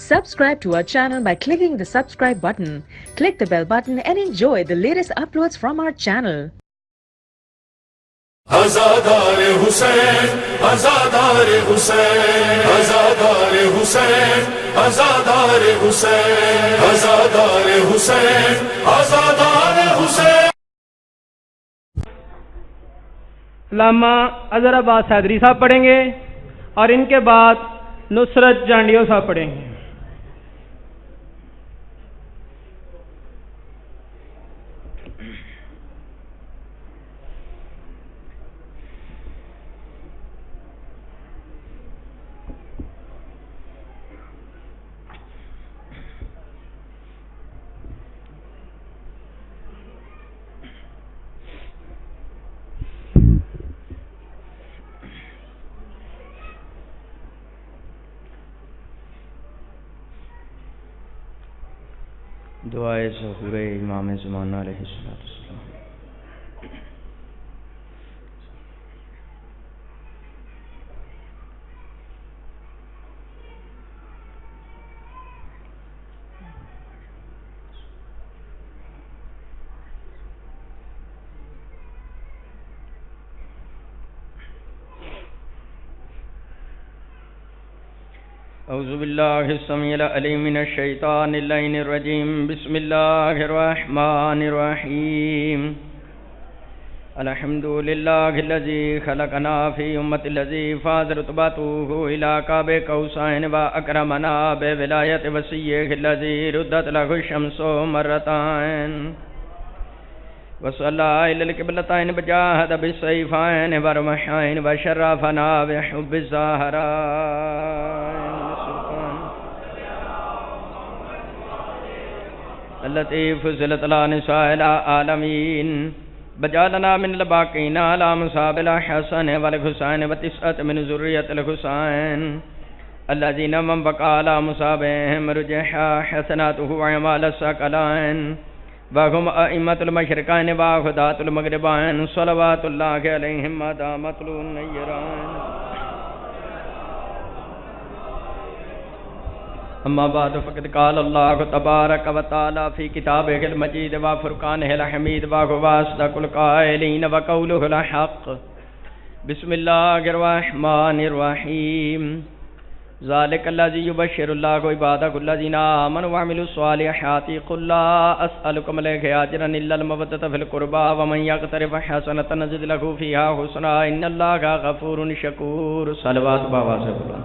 Subscribe to our channel by clicking the subscribe button. Click the bell button and enjoy the latest uploads from our channel. Azadar Hussain, Azadar Hussain, Azadar Hussain, Azadar Hussain, Azadar Hussain, Azadar Hussain. علامہ اظہر عباس حیدری صاحب پڑھیں گے اور ان کے بعد نصرت جانڈیو صاحب پڑھیں گے. دعائے ظہور امام زمانہ علیہ السلام. اعوذ باللہ السمیع العلیم من الشیطان اللعین الرجیم. بسم اللہ الرحمن الرحیم. الحمد للہ الذی خلقنا فی امت الذی فاز رتبته الی قاب قوسین و اکرمنا بولایت وصیہ الذی ردت له الشمس مرتين وصلى إلى القبلتين بجاهد بالسيفين ورمحين وشرفنا بحب الزهراء التي فضلت على نساء العالمين بجعلنا من الباقين على مصاب الحسن والحسين وتسعة من ذرية الحسين الذين من بقى على مصابهم رجح حسناته وعمال الثقلين وهم أئمة المشرقين وخداة المغربين صلوات الله عليهم ما دامت النيران. أما بعد فقد قال الله تبارك وتعالى في كتابه المجيد وفرقانه الحميد وهو أصدق القائلين وقوله الحق. بسم الله الرحمن الرحيم. ذلك الذي يبشر الله عباده الذين آمنوا وعملوا الصالحات قل لا أسألكم عليه أجرا إلا المودة في القربى ومن يقترف حسنة نزد له فيها حسنا إن الله غفور شكور. صلوات بابا سے بولو.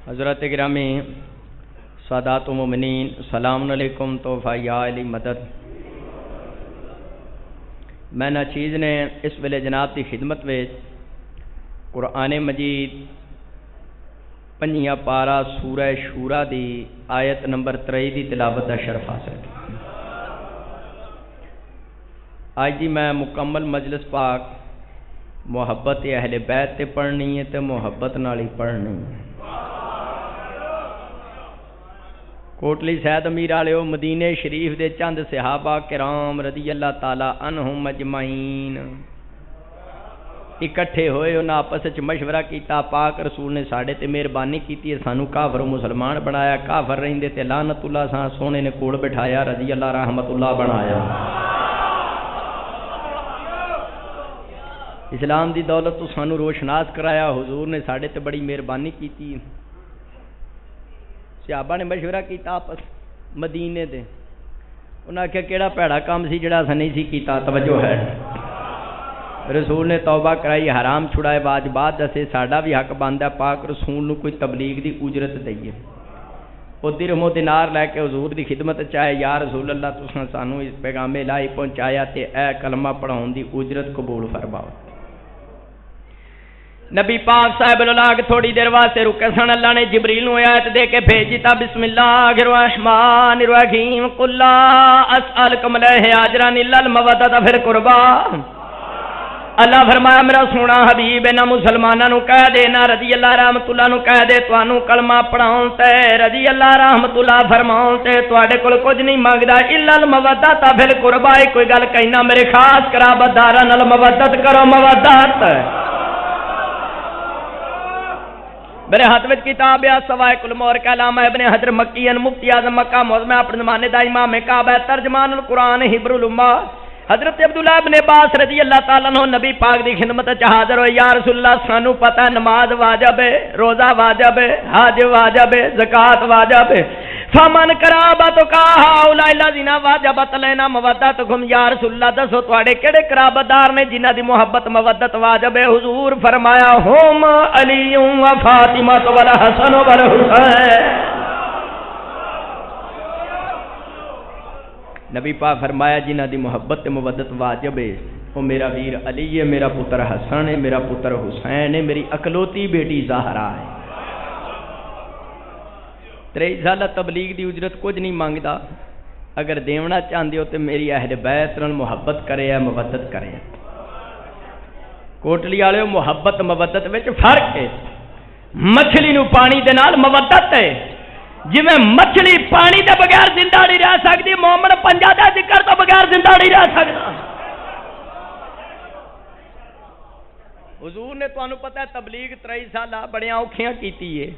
حضرت گرامی سادات مومنین السلام علیکم. تحفہ یا علی مدد. میں نہ چیز نے اس ویلے جناب کی خدمت میں قرآن مجید 5 پارہ سورہ شورا دی آیت نمبر 23 دی تلاوت کا شرف حاصل کیا. آج دی میں مکمل مجلس پاک محبت اہل بیت تے پڑھنی ہے تے محبت نال ہی پڑھنی ہے. کوٹلی سید امیر والےو مدینے شریف دے چند صحابہ کرام رضی اللہ تعالی عنہم اجمعین اکٹھے ہوئے. انہاں آپس وچ مشورہ کیتا. پاک رسول نے ساڈے تے مہربانی کیتی ہے, سانو کافر و مسلمان بنایا. کافر رہندے تے لعنت اللہ سان سونے نے کول بٹھایا, رضی اللہ رحمت اللہ بنایا. اسلام دی دولت تو سانو روشناس کرایا. حضور نے ساڈے تے بڑی مہربانی کیتی. صحابہ نے مشورہ کیتا آپس مدینے دے. انہاں کہ کیڑا پیڑا کام سی جڑا اساں نہیں سی کیتا. توجہ ہے. رسول نے توبہ کرائی, حرام چھڑائے, واجبات دسے. ساڈا بھی حق بندا ہے پاک رسول نو کوئی تبلیغ دی اجرت دئیے. او درہم و دینار لے کے حضور دی خدمت چاہے یا رسول اللہ تساں سانو اس پیغام الہی پہنچایا تے اے کلمہ پڑھاؤن دی اجرت قبول فرماؤ. نبی پاک صاحب اللہ تھوڑی دیر واسطے رکے سن. اللہ نے جبریل نو آیت دے کے بھیج دیتا. بسم اللہ الرحمن الرحیم. قل لا اسألکم علیہ اجرا الا المودۃ فی القربى. اللہ فرمایا میرا سونا حبیب نہ مسلماناں نو کہہ دے نہ رضی اللہ رحمت اللہ نو کہہ دے تانوں کلمہ پڑھاؤں تے رضی اللہ رحمت اللہ فرماؤں تے تواڈے کول کچھ نہیں منگدا الا المودۃ فی القربى. کوئی گل کہنا میرے خاص قرابت داراں نال مودت کرو. مودت میرے ہاتھ میں کتاب ہے سوائق المور کا علامہ ابن حجر مکی مفتی اعظم مکہ معظم اپنے زمانے دا امام کعبہ ترجمان القرآن حبر الامہ حضرت عبداللہ ابن عباس رضی اللہ تعالیٰ عنہ نبی پاک دی خدمت حاضر ہوئے، یا رسول اللہ سانو پتہ نماز واجب ہے، روزہ واجب ہے، حج واجب ہے، زکات واجب ہے، فمن قرابتک هؤلاء الذین واجبت علینا مودتکم، یا رسول اللہ دسو تواڈے کیڑے قرابتدار نے جنہاں دی محبت مودت واجب ہے؟ حضور فرمایا ہم علی و فاطمہ والحسن والحسین۔ نبی پاک فرمایا جنہ دی محبت مودت واجب ہے وہ میرا ویر علی ہے، میرا پتر حسن ہے، میرا پتر حسین ہے، میری اکلوتی بیٹی زہرا ہے۔ 23 سالہ تبلیغ دی اجرت کچھ نہیں مانگدا، اگر دیونا چاہندے ہو تے میری اہل بیت نال محبت کرے یا مودت کرے۔ کوٹلی والے محبت مودت وچ فرق ہے۔ مچھلی نو پانی دے نال مودت ہے، جی میں مچھلی پانی دے بغیر زندہ نہیں رہ سکتی، مومن پنجا دا ذکر تو بغیر زندہ نہیں رہ سکتا۔ حضور نے تانوں پتہ ہے تبلیغ 23 سالہ بڑیاں اوکھیاں کیتی ہے،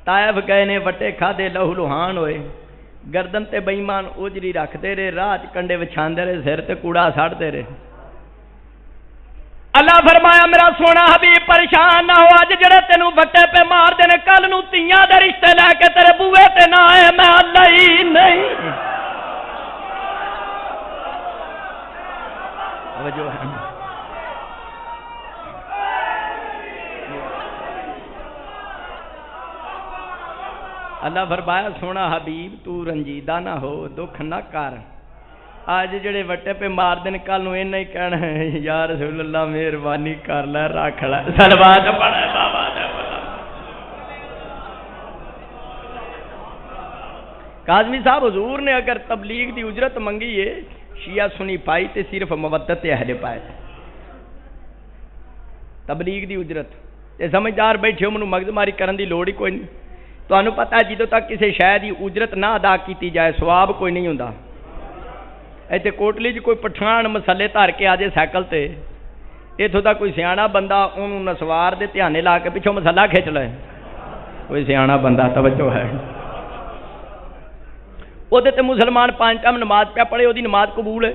طائف گئے نے، وٹے کھادے، لہو لہان ہوئے، گردن تے بے ایمان اوجری رکھتے رہے، راہ کنڈے وچھاندے رہے، سر تے کوڑا ساڑتے رہے۔ اللہ فرمایا میرا سونا حبیب پریشان نہ ہو، اج جڑے تینوں وٹے پہ مار دے نے کل نوں تیاں دے رشتے لے کے تیرے بوئے تے نہ آئے، میں اللہ ہی نہیں۔ توجہ ہے، اللہ فرمایا سونا حبیب تو رنجیدہ نہ ہو، دکھ نہ کر، آج جڑے وٹے پہ مار دن کل نوں اینا ہی کہنا ہے یا رسول اللہ مہربانی کر لے، رکھ لے، صلوات پڑھ بابا دے بلا۔ کاظمی صاحب حضور نے اگر تبلیغ دی اجرت منگی ہے شیعہ سنی پائی تے صرف مودت اہل پائے، تبلیغ دی اجرت تے سمجھدار بیٹھے ہو، منوں مغز ماری کرن دی لوڑ ہی کوئی نہیں۔ تانوں پتہ ہے جدوں تک کسی شے دی اجرت نہ ادا کیتی جائے ثواب کوئی نہیں ہوندا۔ ایتھے کوٹلی جی کوئی پٹھان مسلے دھر کے آجے سائیکل تے، اتوں دا کوئی سیاح بندہ انہوں نسوار دے دھیانے لا کے پچھوں مسلہ کھچ لے، کوئی سیاح بندہ توجہ ہے، وہ تے مسلمان 5 ٹائم نماز پہ پڑھے، وہ دی نماز قبول ہے،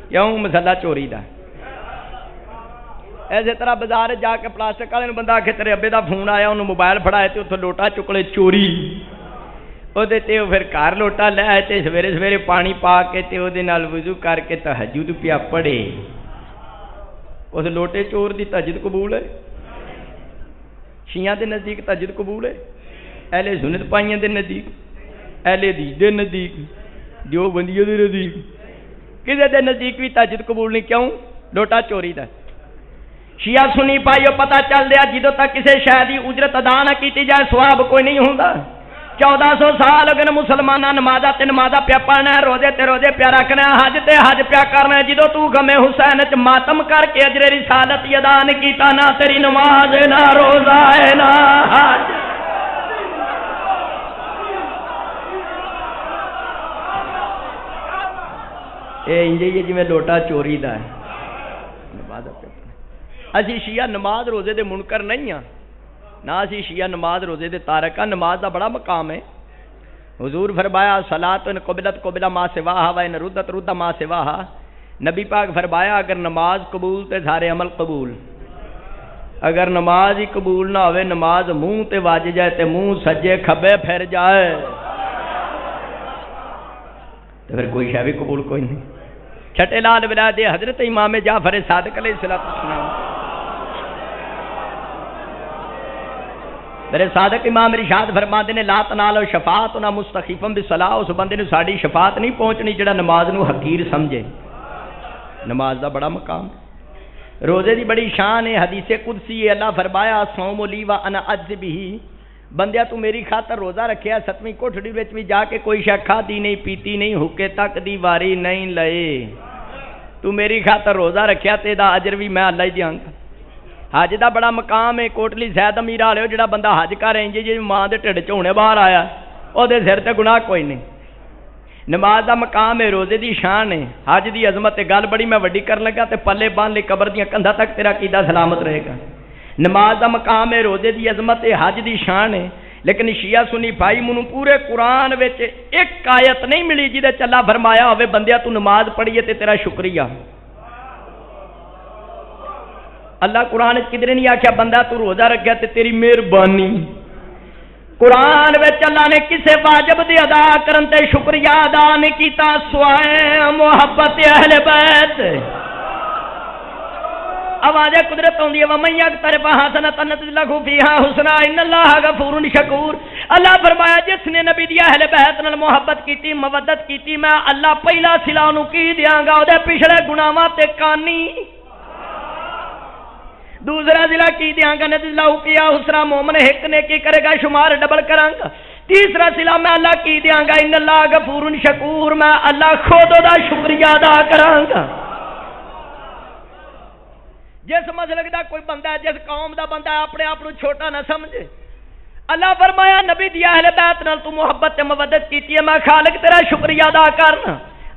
کیوں؟ مسلہ چوری دا۔ ایسے طرح بازار جا کے پلاسٹک والے بندہ آکھے تیرے ابے دا فون آیا، انہوں موبائل پھڑائے تے اتوں لوٹا چکلے چوری، وہ پھر گھر لوٹا لے آئے تے سویرے سویرے پانی پا کے تے وہ وضو کر کے تہجد پیا پڑھے، اس لوٹے چور دی تہجد قبول ہے؟ شیعہ دے نزدیک تہجد قبول ہے، اہل سنت پائیاں دے نزدیک، اہل حدیث دے نزدیک، دیوبندیوں دے نزدیک، کسی دے نزدیک بھی تہجد قبول نہیں، کیوں؟ لوٹا چوری دا۔ شیعہ سنی پائیو پتہ چل دیا جدوں تک کسی شے دی اجرت ادا نہ کیتی جائے ثواب کوئی نہیں ہوندا۔ 1400 سال اگر مسلمانہ نمازہ تے نمازہ پیا پڑھنا ہے، روزے تے روزے پیا رکھنا ہے، حج تے حج پیا کرنا ہے، جدو تو غم حسین چ ماتم کر کے اجر رسالت ادا نہیں کیتا، نہ تیری نماز ہے، نہ روزہ ہے، نہ حج۔ اے انجے یہ جی میں لوٹا چوری دا ہے، نماز پیا پڑھنا۔ اسی شیعہ نماز روزے دے منکر نہیں ہاں، نہ اسی شیعہ نماز روزے دے تارک ہاں، نماز دا بڑا مقام ہے۔ حضور فرمایا صلاۃ ان قبلت قبل ما سواہا و ان ردت رد ما سواہا، نبی پاک فرمایا اگر نماز قبول تے سارے عمل قبول، اگر نماز ہی قبول نہ ہوئے، نماز منہ تے واج جائے تے منہ سجے کھبے پھر جائے تو پھر کوئی شے بھی قبول کوئی نہیں۔ چھٹے لال ولایت حضرت امام جعفر صادق علیہ السلام، میرے صادق امام ارشاد فرماتے نے لا تنالو شفاعتنا مستخفا بالصلاۃ، اس بندے نو ساڈی شفاعت نہیں پہنچنی جڑا نماز نو حقیر سمجھے۔ نماز دا بڑا مقام، روزے دی بڑی شان ہے، حدیث قدسی ہے، اللہ فرمایا صوم لی وانا اجزی بہ، بندیا تو میری خاطر روزہ رکھیا، 7ویں کوٹھڑی وچ بھی جا کے کوئی شے کھادی نہیں پیتی نہیں، حکے تک دی واری نہیں لئے، تو میری خاطر روزہ رکھیا تے دا اجر بھی میں اللہ ہی دیاں گا۔ حج دا بڑا مقام ہے، کوٹلی زید امیر والے جڑا بندہ حج کر رہے جی ماں دے ٹھڈ چونے باہر آیا او دے سر تے گناہ کوئی نہیں۔ نماز دا مقام ہے، روزے دی شان ہے، حج دی عظمت ہے، گل بڑی میں وڈی کرن لگا تے پلے بان لے قبر دیاں کندھاں تک تیرا عقیدہ سلامت رہے گا۔ نماز دا مقام ہے، روزے دی عظمت ہے، حج دی شان ہے، لیکن شیعہ سنی بھائی منوں پورے قرآن وچ ایک آیت نہیں ملی جدے اللہ فرمایا ہوئے بندیا تو نماز پڑھیے تے تیرا شکریہ۔ اللہ قرآن کدھر نہیں آکھیا بندہ تو روزہ رکھیا تے تیری مہربانی۔ قرآن وچ اللہ نے کسے واجب دی ادا کرن تے شکریہ ادا نہیں کیتا سوائے محبت اہل بیت۔ آواز قدرت ہوندی ہے وَمَن يَقْتَرِفْ حَسَنَةً نَزِدْ لَهُ فِيهَا حُسْنًا إِنَّ اللَّهَ غَفُورٌ شَكُورٌ۔ اللہ فرمایا جس نے نبی دی اہل بیت نال محبت کیتی مودت کیتی میں اللہ پہلا صلہ نو کی دیاں گا او دے پچھلے گناہاں تے کانی، دوسرا ضلع کی دیاں گا نزل لاؤ کیا حسنا مومن ایک نے کی کرے گا شمار ڈبل کراں گا، تیسرا ضلع میں اللہ کی دیاں گا ان اللہ غفور شکور میں اللہ خود دا شکریہ ادا کراں گا۔ جس مسلک دا کوئی بندہ ہے جس قوم دا بندہ ہے اپنے آپ چھوٹا نہ سمجھے، اللہ فرمایا نبی دی اہل بیت نال تو محبت تے مودت کیتی ہے میں خالق تیرا شکریہ ادا کرنا۔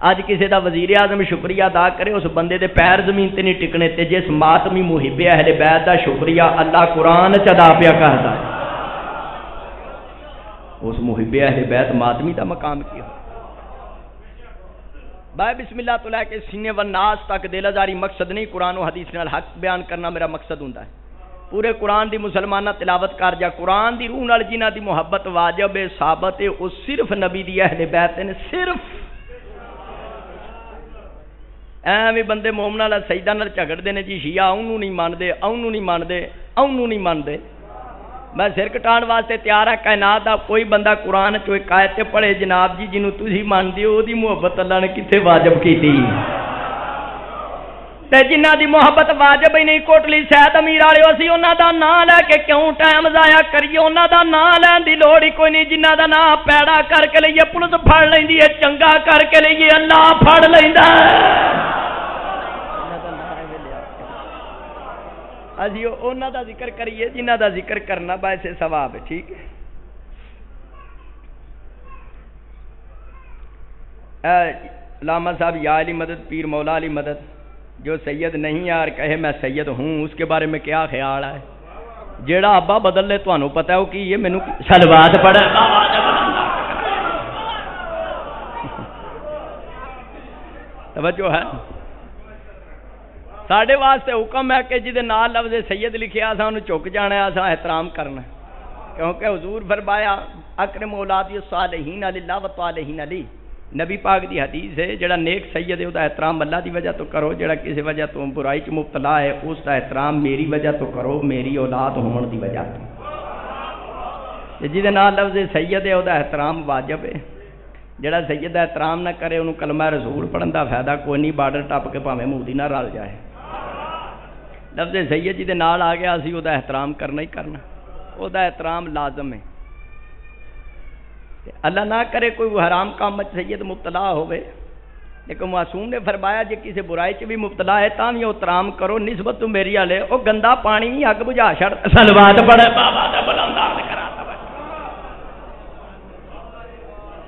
اج کسی دا وزیر اعظم شکریہ ادا کرے اس بندے دے پیر زمین تے نہیں ٹکنے تے جس ماتمی محب اہل بیت دا شکریہ اللہ قرآن چ ادا پیا کردا ہے، اس محب اہل بیت ماتمی دا مقام کیا ہو۔ بھائی بسم اللہ تو لے کے سینے والناس تک دل ازاری مقصد نہیں، قرآن و حدیث نال حق بیان کرنا میرا مقصد ہوندا ہے۔ پورے قرآن دی مسلمانہ تلاوت کر جا، قرآن دی روح نال جنہاں دی محبت واجب ہے ثابت ہے وہ صرف نبی دی اہل بیت نے، صرف ایویں بندے مومن والا سجدہ نال جھگڑتے ہیں جی شیعہ اونوں نہیں مانتے اونوں نہیں مانتے اونوں نہیں مانتے۔ میں سر کٹان واسطے تیار ہاں، کائنات دا کوئی بندہ قرآن چ ایک آیت پڑھے جناب جی جنوں تسی مانتے ہو دی محبت اللہ نے کتنے واجب کیتی تے جنہ دی محبت واجب ہی نہیں کوٹلی شاید امیر والے اسی انہاں دا نام لے کے کیوں ٹائم ضائع کریے، انہاں دا نام لین دی لوڑ ہی کوئی نہیں، جنہ دا نام پیڑا کر کے لئیے پولیس پھڑ لیندی ہے، چنگا کر کے لئیے اللہ پھڑ لیندا ہے۔ اسی انہاں دا ذکر کریے جنہ دا ذکر کرنا باعث ثواب ہے، ٹھیک ہے۔ علامہ صاحب یا علی مدد پیر مولا علی مدد جو سید نہیں یار کہے میں سید ہوں اس کے بارے میں کیا خیال ہے؟ جیڑا ابا بدل لے تانوں پتہ ہے وہ کی یہ مینوں صلوات پڑھ توجہ ہے۔ ساڈے واسطے حکم ہے کہ جہدے نال لفظ سید لکھیا اساں انہوں چک جانا ہے، اساں احترام کرنا ہے، کیونکہ حضور فرمایا اکرم اولاد الصالحین للہ و طالحین علی، نبی پاک دی حدیث ہے جڑا نیک سید ہے او دا احترام اللہ دی وجہ تو کرو، جڑا کسی وجہ تو برائی چ مبتلا ہے اس دا احترام میری وجہ تو کرو، میری اولاد ہون دی وجہ تو۔ جہدے نال لفظ سید ہے او دا احترام واجب ہے، جڑا سید دا احترام نہ کرے انہوں کلمہ رسول پڑھن دا فائدہ کوئی نہیں، بارڈر ٹپ کے بھاویں مودی نہ رل جائے۔ لفظ سید جی دے نال آ گیا اسی او دا احترام کرنا ہی کرنا، او دا احترام لازم ہے۔ اللہ نہ کرے کوئی حرام کام سید مبتلا ہوئے، لیکن معصوم نے فرمایا جے کسی برائی چ بھی مبتلا ہے تاں وی احترام کرو، نسبت تو میری والے او گندا پانی نہیں اگ بجھا چھڑ صلوات پڑھے بابا دا بلندار کرا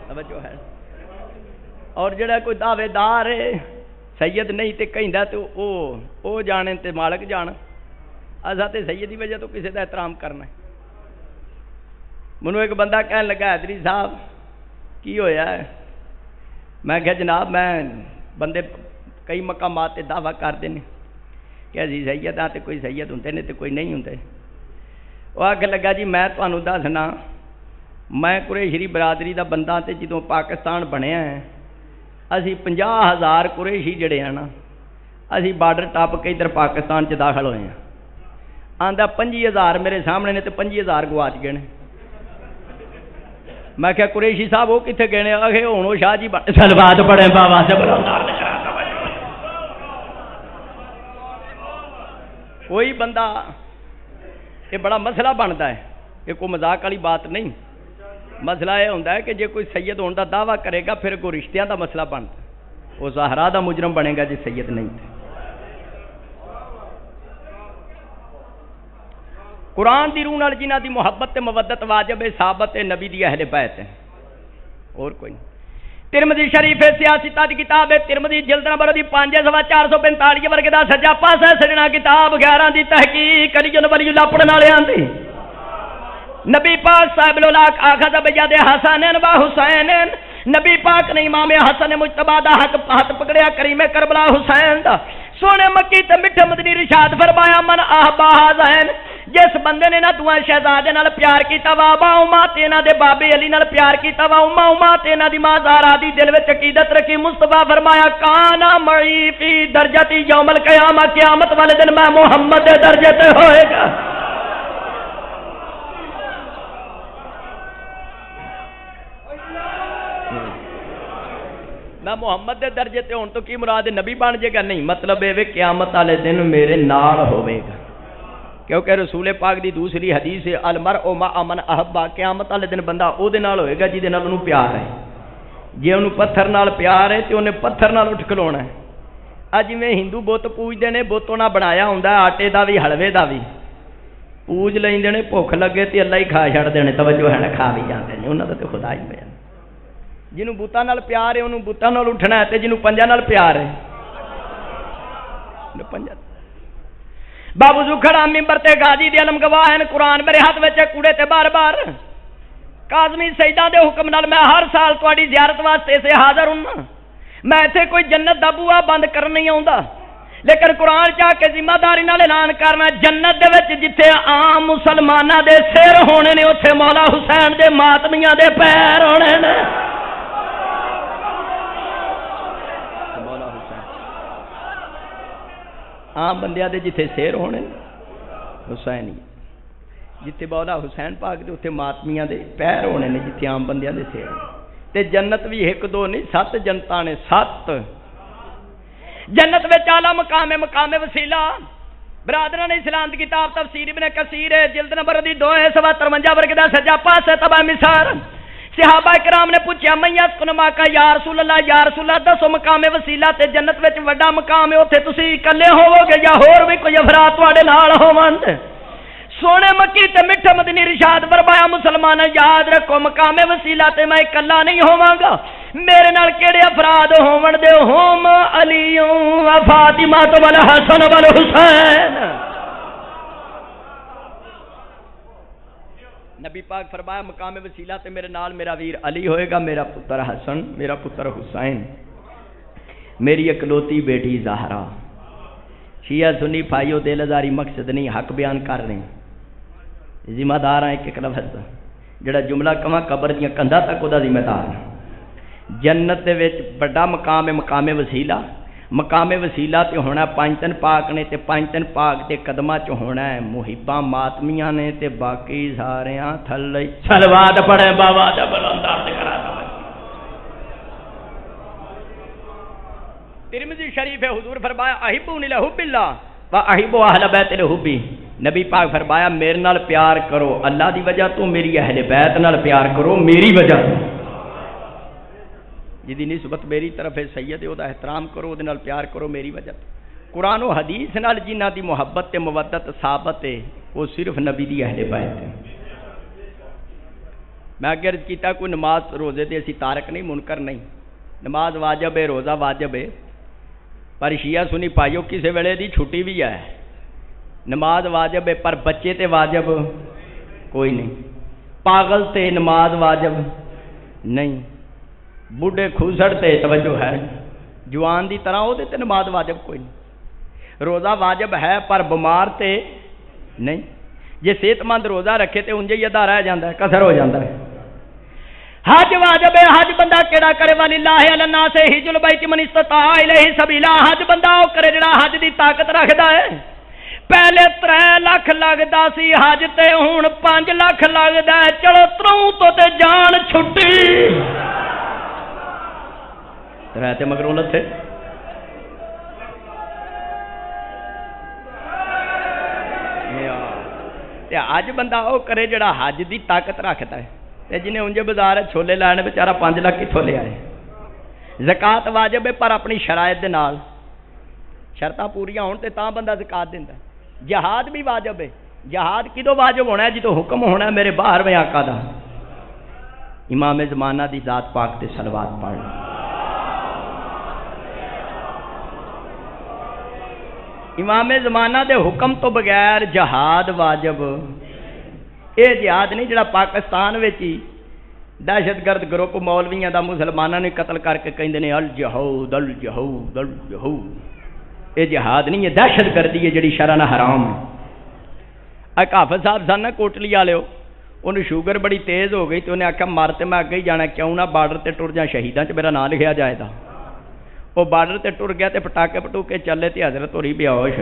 توجہ ہے۔ اور جڑا کوئی دعوے دار ہے سید نہیں تے کہندا تے او جانے تے مالک جان، اساں تے سید دی وجہ تو کسی دا احترام کرنا ہے۔ منو ایک بندہ کہنے لگا حیدری صاحب کی ہویا ہے؟ میں کہا جناب میں بندے کئی مقامات تے دعویٰ کرتے ہیں کہ اسی سید ہاں تے کوئی سید ہوندے نے تے کوئی نہیں ہوندے۔ وہ آکھن لگا جی میں تانوں دسنا میں قریشی برادری دا بندہ تے جدوں پاکستان بنیا ہے اسی 50,000 قریشی جڑے ہیں نا اسی بارڈر ٹپ کے ادھر پاکستان چ داخل ہوئے ہیں، آندا 25,000 میرے سامنے نے تے 25,000 گواچ گئے نے۔ میں کہا قریشی صاحب وہ کتنے گئے؟ آخے ہوں شاہ جی صلوات پڑھے بابا سے بلندار کوئی بندہ یہ بڑا مسئلہ بنتا ہے، یہ کوئی مذاق والی بات نہیں۔ مسئلہ یہ ہوتا ہے کہ جے کوئی سید ہونے کا دعویٰ کرے گا پھر کوئی رشتیاں دا مسئلہ بنتا ہے، وہ زہرا دا مجرم بنے گا جی سید نہیں تھے۔ قرآن دی روح نال جنہاں دی محبت تے مودت واجب ہے ثابت ہے نبی دی اہل بیت ہے، اور کوئی نہیں۔ ترمذی شریف سیاستہ دی کتاب ہے، ترمذی جلد نمبر دی 5/445 ورگے دا سجا پاسا سجنا کتاب 11 دی تحقیق علی ولی اللہ پڑھن والےاں دی۔ نبی پاک صاحب لولاک اخذ بیاد حسنین و حسینین، نبی پاک نے امام حسن مجتبی دا ہاتھ پکڑیا کریم کربلا حسین دا۔ سونے مکی تے میٹھے مدنی رشاد فرمایا من احبا حسین، جس بندے نے نہ دوواں شہزادے نال پیار کیتا وا با اما تے انہاں دے بابے علی نال پیار کیتا وا اما تے انہاں دی ماں زہرا دی دل وچ عقیدت رکھی، مصطفی فرمایا کانا معی فی درجتی یوم القیامہ، قیامت والے دن میں محمد دے درجے تے ہوئے گا۔ میں محمد دے درجے تے ہون تو کی مراد نبی بن جائے گا؟ نہیں، مطلب ہے قیامت والے دن میرے نال ہوئے گا، کیونکہ رسول پاک دی دوسری حدیث ہے المرء مع من احب، قیامت والے دن بندہ او دے نال ہوئے گا جے دے نال اونوں پیار ہے۔ جے اونوں پتھر نال پیار ہے تے اونے پتھر نال اٹھ کھلونا ہے۔ اج میں ہندو بت پوجدے نے، بتوں نال بنایا ہوندا ہے آٹے دا وی حلوے دا وی، پوج لیندے نے، بھوک لگے تے اللہ ہی کھا چھڑدے نے، توجہ ہے نا، کھا بھی جاندے نے، انہاں دا تے خدا ہی ہے۔ جنوں بوتاں نال پیار ہے انہوں بوتاں نال اٹھنا ہے، تے جنوں پنجاں نال پیار ہے پنجاں۔ بابوزو کھڑا ممبر تے غازی دی علم گواہ ہیں، قرآن میرے ہاتھ وچ کوڑے تے بار بار کاظمی سیدہ دے حکم نال میں ہر سال تواڈی زیارت واسطے سے حاضر ہوں۔ میں ایتھے کوئی جنت دا بوا بند کرن نہیں آوندا، لیکن قرآن چاہ کے ذمہ داری نال اعلان کرنا جنت دے وچ جتھے عام مسلماناں دے سر ہونے نے اوتھے مولا حسین دے ماتمیاں دے پیر ہونے نے۔ عام بندیاں دے جتھے سیر ہونے حسین، جتھے مولا حسین پاک دے اتنے ماتمیاں دے پیر ہونے نے، جتھے عام بندیاں دے سیر تے جنت بھی ایک دو نہیں 7 جنتاں نے، 7 جنت وچ اعلی مقام ہے، مقام وسیلہ۔ برادران اسلام دی کتاب تفسیر ابن کثیر جلد نمبر 253 ورگے دا سجا پاسے تبع مثال۔ صحابہ کرام نے پوچھا میں یسکن ماکا یا رسول اللہ، یا رسول اللہ دسو مقام وسیلہ تے جنت وچ وڈا مقام ہے، اوتھے تسی اکلے ہوو گے یا ہور بھی کوئی افراد تواڈے نال ہون؟ سونے مکی تے میٹھے مدنی رشاد فرمایا مسلمان یاد رکھو مقام وسیلہ تے میں اکلا نہیں ہوواں گا، میرے نال کیڑے افراد ہون دے ہوم علی و فاطمہ والحسن والحسین۔ نبی پاک فرمایا مقام وسیلہ تے میرے نال میرا ویر علی ہوئے گا، میرا پتر حسن، میرا پتر حسین، میری اکلوتی بیٹی زہرا۔ شیعہ سنی بھائیو دل ازاری مقصد نہیں، حق بیان کر رہے ہیں، ذمہ دار ہیں ایک لفظ جڑا جملہ کہاں قبر دیاں کندھاں تک دا ذمہ دار ہے۔ جنت دے وچ بڑا مقام ہے مقام وسیلہ، مقام وسیلہ تے ہونا پنجتن پاک نے، تے پنجتن پاک دے قدماں چ ہونا ہے محباں ماتمیاں نے، تے باقی ساریاں تھلے صلوات پڑھے بابا دا بلند درد کرا دو۔ ترمذی شریف ہے حضور فرمایا احبونی لحب اللہ و احب اہل بیت لحبی، نبی پاک فرمایا میرے نال پیار کرو اللہ دی وجہ تو، میری اہل بیت نال پیار کرو میری وجہ تو، جدی نسبت میری طرف ہے سید ہے، او دا احترام کرو، دے نال پیار کرو میری وجہ تو۔ قرآن و حدیث نال جنہاں دی محبت تے مودت ثابت ہے وہ صرف نبی دی اہل بیت ہے۔ میں اگر کیتا کوئی نماز روزے دے اسی تارک نہیں منکر نہیں، نماز واجب ہے، روزہ واجب ہے، پر شیعہ سنی پائیو کسے ویلے دی چھٹی بھی ہے، نماز واجب ہے پر بچے تے واجب کوئی نہیں، پاگل تے نماز واجب نہیں، بوڑھے کھوسڑ تے توجہ ہے، جوان دی طرح ہو تے نماز واجب کوئی نہیں، روزہ واجب ہے پر بیمار تے نہیں، جے صحت مند روزہ رکھے تے انجے ہی ادا رہ جاندا ہے، کسر ہو جاندا ہے۔ حج واجب ہے، حج بندہ کیڑا کرے وللہ علی الناس حج البیت من استطاع الیہ سبیلا، حج بندہ او کرے جڑا حج دی طاقت رکھدا ہے۔ پہلے 3 لاکھ لگدا سی حج تے ہن 5 لاکھ لگدا ہے، چلو تروں تو تے جان چھٹی تے مگروں لتھے۔ حج بندہ او کرے جڑا حج دی طاقت رکھتا ہے، تے جنہیں انجے بازار چھولے لینے بیچارہ 5 لاکھ کتھوں لے آئے۔ زکات واجب ہے پر اپنی شرائط دے نال، شرطاں پوریاں ہون تے تاں بندہ زکات دیندا ہے۔ جہاد بھی واجب ہے، جہاد کدوں واجب ہونا ہے جدوں حکم ہونا ہے میرے باہر میں آقا دا، امام زمانہ دی ذات پاک تے صلوات پڑھ. امام زمانہ دے حکم تو بغیر جہاد واجب. اے جہاد نہیں جڑا پاکستان وچ ہی دہشت گرد گروپ مولویاں دا مسلماناں نے قتل کر کے کہندے نے الجہود الجہود الجہود. اے جہاد نہیں، یہ دہشت گردی ہے جڑی شرع نہ حرام ہے. ایک حافظ صاحب سن نا کوٹلی والے، انہوں شوگر بڑی تیز ہو گئی تو انہیں آخیا مر تے میں اگے ہی جانا، کیوں نہ بارڈر تے ٹر جا، شہیداں چ میرا نام لکھیا جائے گا. وہ بارڈر تے ٹر گیا تے پٹاکے پٹوکے چلے تے حضرت ہوری بے ہوش.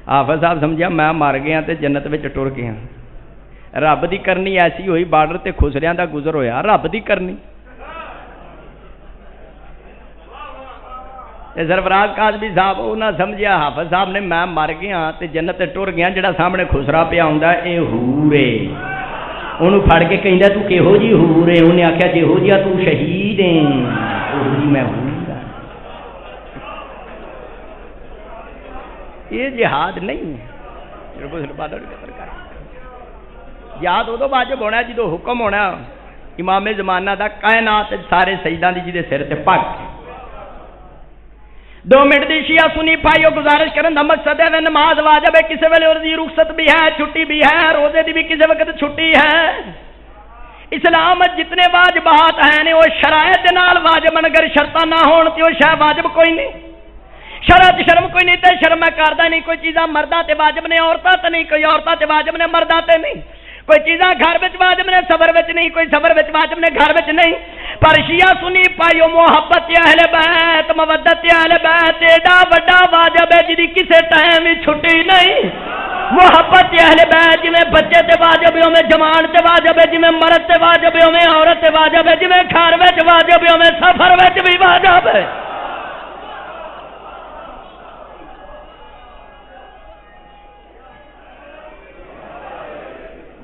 حافظ صاحب سمجھیا میں مر گیا تے جنت وچ ٹر گیا. رب دی کرنی ایسی ہوئی، بارڈر تے خسریاں دا گزر ہویا، رب دی کرنی. سرفراز کاظمی صاحب انہاں سمجھیا حافظ صاحب نے میں مر گیا تے جنت تے ٹر گیا، جڑا سامنے خسرا پیا ہوندا اے حور ہے. انہوں پھڑ کے کہندا تو کہو جی حور ہے؟ انہیں آخیا جہو جیا تو شہید ہے، جی میں حور. یہ جہاد نہیں ہے. یاد ادو واجب ہونا جدو حکم ہونا امام زمانہ دا کائنات سارے سجدہ دی جدے سر تے پگ. 2 منٹ دی شیعہ سنی پائیو گزارش کرن دا مقصد ہے نماز واجب ہے، کسی ویلے اور دی رخصت بھی ہے، چھٹی بھی ہے، روزے دی بھی کسی وقت چھٹی ہے. اسلام جتنے واجبات ہیں وہ شرائط نال واجب، اگر شرطاں نہ ہون تے وہ شے واجب کوئی نہیں. شرط شرم کوئی نہیں تے شرم میں کردا نہیں. کوئی چیزاں مرداں تے واجب نے عورتاں تے نہیں، کوئی عورتاں تے واجب نے مرداں تے نہیں. کوئی چیزاں گھر وچ واجب نے سفر وچ نہیں، کوئی سفر وچ واجب نے گھر وچ نہیں. پر شیعہ سنی پائیو محبت اہل بیت مودت اہل بیت ایڈا وڈا واجب ہے جدی کسے ٹائم ہی چھٹی نہیں. محبت اہل بیت جویں بچے تے واجب ہے اوویں جوان تے واجب ہے، جویں مرد تے واجب ہے اوویں عورت تے واجب ہے، جویں گھر وچ واجب ہے اوویں سفر وچ بھی واجب ہے.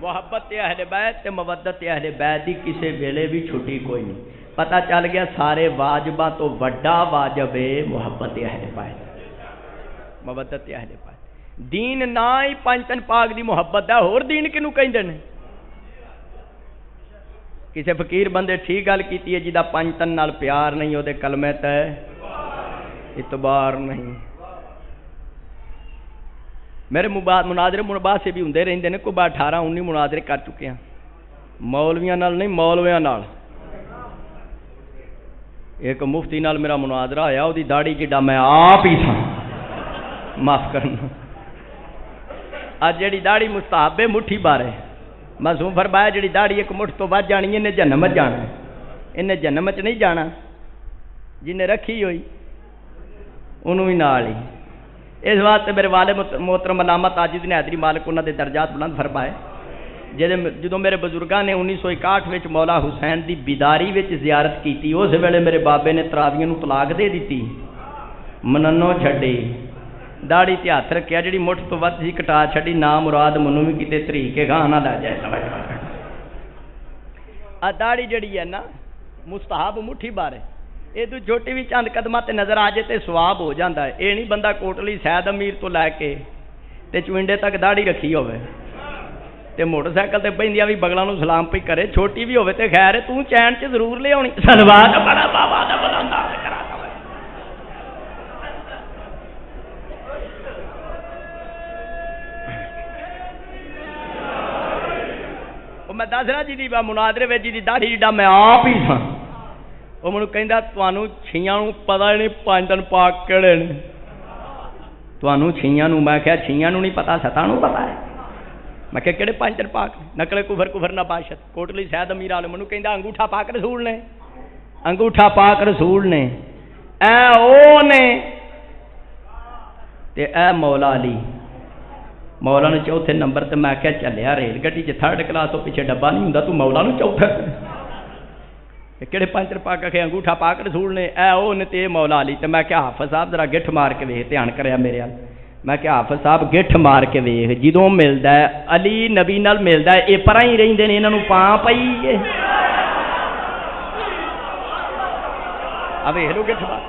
محبت اہل بیت تے مودت اہل بیت دی کسے ویلے بھی چھٹی کوئی نہیں. پتہ چل گیا سارے واجباں تو بڑا واجب ہے محبت اہل بیت مودت اہل بیت. دین نہ ہی پنجتن پاک دی محبت ہے، اور دین کنوں کہندے نے؟ کسے فقیر بندے ٹھیک گل کیتی ہے جدا پنجتن نال پیار نہیں او دے کلمے تے اعتبار نہیں. میرے مناظرے منباہ سے بھی ہوں رہتے ہیں، کوئی 18-19 مناظرے کر چکے ہیں مولویاں نال نہیں مولویاں نال. ایک مفتی نال میرا مناظرہ ہویا، وہ داڑھی جڈا میں آپ ہی تھا، معاف کرنا. اج جڑی داڑھی مستحب ہے مٹھی بارے معصوم فرمایا جڑی داڑھی ایک مٹھ تو ود جانی انہیں جنم جانا، انہیں جنم چ نہیں جانا. جنہیں رکھی ہوئی انہوں ہی نال ہی. اس واسطے میرے والد محترم علامہ تاجدین حیدری مالک انہوں نے درجات بلند فرمائے. جدوں میرے بزرگاں نے 1961 وچ مولا حسین دی بیداری وچ زیارت کیتی، اس ویلے میرے بابے نے تراویاں نوں طلاق دے دتی، مننو چھڈی، داڑھی تے ہاتھ رکھیا، جڑی مٹھ تو ود سی کٹا چھڈی. نا مراد منوں بھی کتے طریقے گاہ نہ لے جائے. داڑھی جڑی ہے نا مستحب مٹھی بارے یہ تو چھوٹی بھی چند قدمہ تے نظر آ جائے تے سواب ہو جاتا ہے. یہ نہیں بندہ کوٹلی سید امیر تو لے کے تے چوئنڈے تک داڑھی رکھی ہوئے تے موٹر سائیکل تے بہندیاں بھی بغلاں نوں سلام پہ کرے، چھوٹی بھی ہوئے تے خیر ہے، تو چین چ ضرور لے آنی. سلوات بڑا بابا دا بلندا میں دس رہا جی مناظرے وچ جی داڑھی جڈا میں آپ ہی تھا. وہ مجھے کہندا تانوں چھیاں نوں پتہ نہیں 5 دن پاک کہڑے نے؟ تانوں چھیاں نوں؟ میں کہیا چھیاں نوں نہیں پتہ، ستاں نوں پتہ ہے. میں کہا کہڑے 5 دن پاک؟ نقل کفر نہ باشد کوٹلی سید امیر والے مجھے کہندا انگوٹھا پاک رسول نے، انگوٹھا پاک رسول نے، اے او نے تے اے مولا علی. مولا نے چوتھے نمبر تے. میں کہا چلیا ریل گڈی چ 3rd کلاس تو پیچھے ڈبا نہیں ہوندا، تو مولا نوں چوتھا کہڑے 5 دن پاک آخے انگوٹھا پاک رسول نے، اے او نے تے مولا علی. تے میں کہا حافظ صاحب ذرا گٹھ مار کے ویکھ، دھیان کریا میرے ال. میں کہا حافظ صاحب گٹھ مار کے ویکھ، جدوں ملدا ہے علی نبی نال ملدا ہے اے پراں ہی رہندے نے، انہاں نوں پاں پئی ہے. ا ویکھ لو گٹھ مار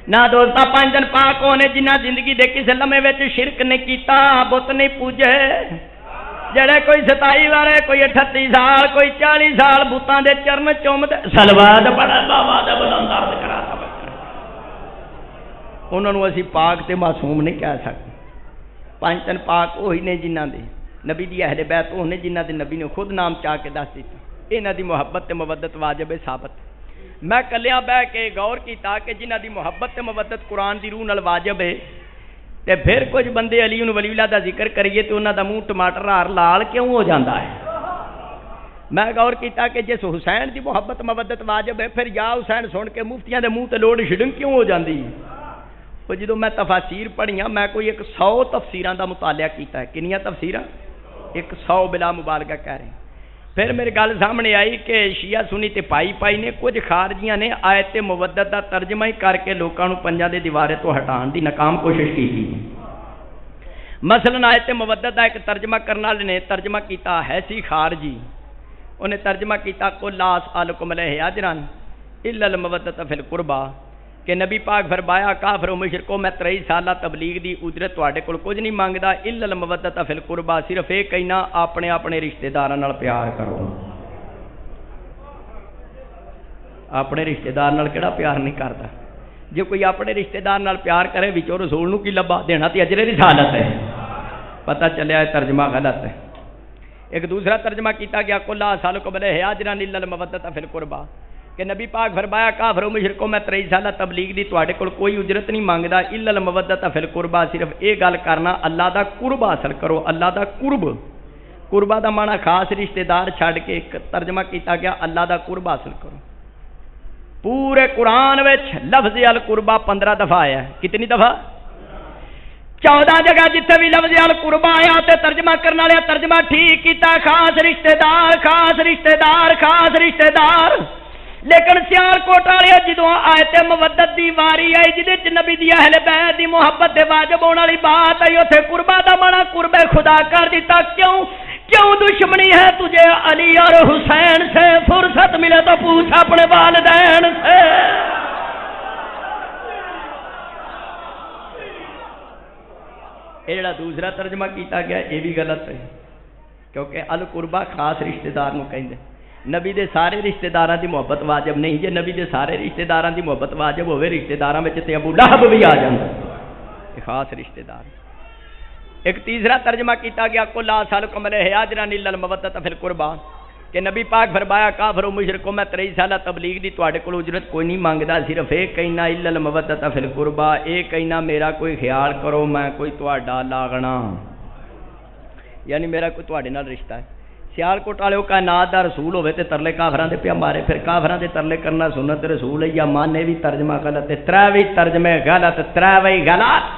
نہ دوستا. 5 دن پاک ہونے جنہ زندگی دے کسے لمحے وچ شرک نہیں کیتا، بت نہیں پوجے، جڑے کوئی 27 والے کوئی 38 سال کوئی 40 سال بتاں دے چرن چومدے صلوات پڑھ بابا دا بلند عرض کراتا انہاں نوں اسی پاک تے معصوم نہیں کہہ سکتے پانچ تن پاک وہی نے جنہاں دے نبی دی اہل بیت وہ نے جنہاں دے نبی نے خود نام چاہ کے دس دتا انہاں دی محبت تے مودت واجب ہے ثابت میں کلیاں بہ کے غور کیتا کہ جنہاں دی محبت تے مودت قرآن دی روح نال واجب ہے تے پھر کچھ بندے علی ولی اللہ دا ذکر کریے تے انہاں دا منہ ٹماٹر ہار لال کیوں ہو جاندا ہے میں غور کیتا کہ جس حسین دی محبت مودت واجب ہے پھر یا حسین سن کے مفتیاں دے منہ تے لوڑ چھڑن کیوں ہو جاندی وہ جدوں میں تفاسیر پڑھیاں میں کوئی 100 تفسیراں دا مطالعہ کیتا ہے کنیاں تفسیراں 100 بلا مبالغہ کہہ رہے ہیں پھر میرے گل سامنے آئی کہ شیعہ سنی تے پائی نے کچھ خارجیاں نے آیت مودت دا ترجمہ ہی کر کے لوکاں نوں پنجاں دے دیوارے تو ہٹان دی ناکام کوشش کی تھی مثلا آیت مودت دا ایک ترجمہ کرنے والے نے ترجمہ کیتا ہے سی خارجی انہیں ترجمہ کیتا قل لا اسألکم علیہ اجرا الا المودۃ فی القربى کہ نبی پاک فرمایا کافر و مشرکو میں 23 سالہ تبلیغ دی اجرت تواڈے کول کچھ نہیں مانگدا الا المودۃ فی القربى صرف ایک کہنا اپنے اپنے رشتہ داراں نال پیار کرو اپنے رشتہ دار نال کیڑا پیار نہیں کردا جے کوئی اپنے رشتہ دار نال پیار کرے وچوں رسول نو کی لبا دینا تے اجر رسالت ہے پتہ چلیا ہے ترجمہ غلط ہے ایک دوسرا ترجمہ کیتا گیا قل لا اسألکم علیہ اجرا الا المودۃ فی القربى کہ نبی پاک فرمایا کافر و مشرکو میں 23 سالہ تبلیغ دی تواڈے کول کوئی اجرت نہیں مانگدا الا المودۃ فی القربى صرف یہ گل کرنا اللہ دا قرب حاصل کرو اللہ دا قربہ دا معنی خاص رشتہ دار چھڈ کے ایک ترجمہ کیتا گیا اللہ دا قرب حاصل کرو پورے قرآن وچ لفظ القربہ 15 دفعہ آیا ہے کتنی دفعہ 14 جگہ جتنے بھی لفظ القربہ آیا تے ترجمہ کرنے والے ترجمہ ٹھیک کیتا خاص رشتہ دار خاص رشتہ دار خاص رشتہ دار لیکن سیال کوٹ والے جدوں آیت مودت دی واری آئی جدے نبی دی اہل بیت دی محبت دے واجب ہونے والی بات آئی اوتھے قربہ دا معنی قرب خدا کر دیتا کیوں دشمنی ہے تجھے علی اور حسین سے فرصت ملے تو پوچھ اپنے والدین سے یہ جڑا دوسرا ترجمہ کیتا گیا یہ بھی غلط ہے کیونکہ القربہ خاص رشتہ دار نو کہندے نبی دے سارے رشتہ داراں دی محبت واجب نہیں جے نبی دے سارے رشتہ داراں دی محبت واجب ہوے رشتہ داراں وچ تے ابو لہب بھی آ جاندا ہے خاص رشتہ دار ایک تیسرا ترجمہ کیتا گیا قل لا اسألکم علیہ اجرا الا المودۃ فی القربى کہ نبی پاک فرمایا کافر و مشرکو میں 23 سالہ تبلیغ دی تواڈے کول اجرت کوئی نہیں مانگدا صرف ایک کہنا الا المودۃ فی القربى ایک کہنا میرا کوئی خیال کرو میں کوئی تواڈا لاغنا یعنی میرا کوئی تواڈے نال رشتہ ہے سیال کوٹ والے کائنات دا رسول ہوے تے ترلے کافراں دے پیا مارے پھر کافراں دے ترلے کرنا سنت رسول ہے یا مانے بھی ترجمہ غلط ہے تراوی ترجمے غلط تراوی غلط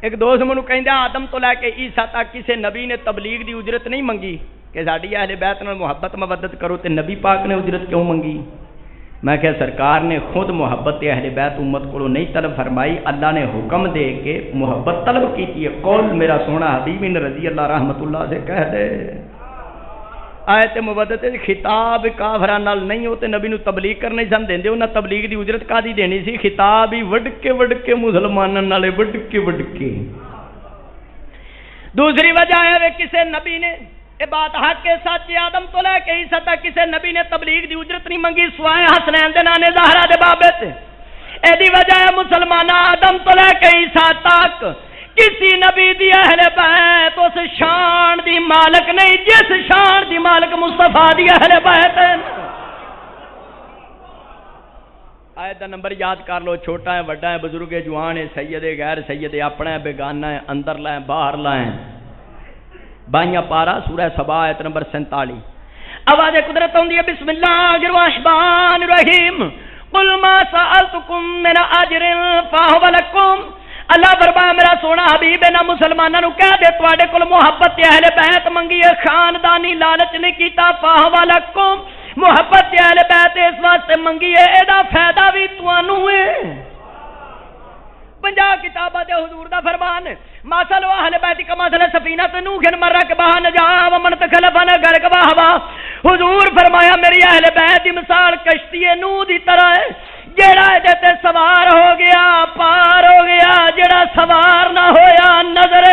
ایک دوست منو کہندا آدم تو لے کے عیسیٰ تک کسے نبی نے تبلیغ دی اجرت نہیں منگی کہ ساڈی اہل بیت نال محبت مودت کرو تے نبی پاک نے اجرت کیوں منگی میں کہ سرکار نے خود محبت اہل بیت امت کو نہیں طلب فرمائی اللہ نے حکم دے کے محبت طلب کی ہے قول میرا سونا حبیب رضی اللہ رحمت اللہ سے کہہ دے آیت مودت خطاب کافراں نال نہیں ہوتے نبی نو تبلیغ کرنے سن دیندے انہاں تبلیغ دی اجرت کادی دینی سی خطاب ہی وڈ کے مسلماناں نالے وڈ کے دوسری وجہ ہے کسے نبی نے یہ بات حق کے سچ آدم تو لے کے عیسیٰ تک کسے نبی نے تبلیغ دی اجرت نہیں منگی سوائے حسنین دے نانے زہرا دے بابے تے ایدی وجہ ہے مسلمان آدم تو لے کے عیسیٰ تک کسی نبی دی اہل بیت اس شان دی مالک نہیں جس شان دی مالک مصطفیٰ دی اہل بیت ہے آیت دا نمبر یاد کر لو چھوٹا ہے بڑا ہے بزرگ ہے جوان ہے سید ہے غیر سید ہے اپنا ہے بیگانہ ہے اندر لائیں باہر لائیں بائیاں پارا سورہ سبا آیت نمبر 47 آواز قدرت ہوندی ہے بسم اللہ الرحمن الرحیم قل ما سألتکم من اجر فہو لکم اللہ فرمایا میرا سونا حبیب ہے نا مسلمانوں نو کہہ دے تواڈے کول محبت اہل بیت منگی ہے خاندانی لالچ نہیں کیتا فہو لکم محبت اہل بیت اس واسطے منگی ہے ایدا فائدہ بھی تانوں ہے 50 کتاباں دے حضور دا فرمان مثل اہل بیت کا مثل سفینہ نوح مرکبہ نجا ومن تخلفن غرق بہوا حضور فرمایا میری اہل بیت دی مثال کشتی نوح دی طرح ہے جیڑا دے تے سوار ہو گیا پار ہو گیا جیڑا سوار نہ ہویا نظر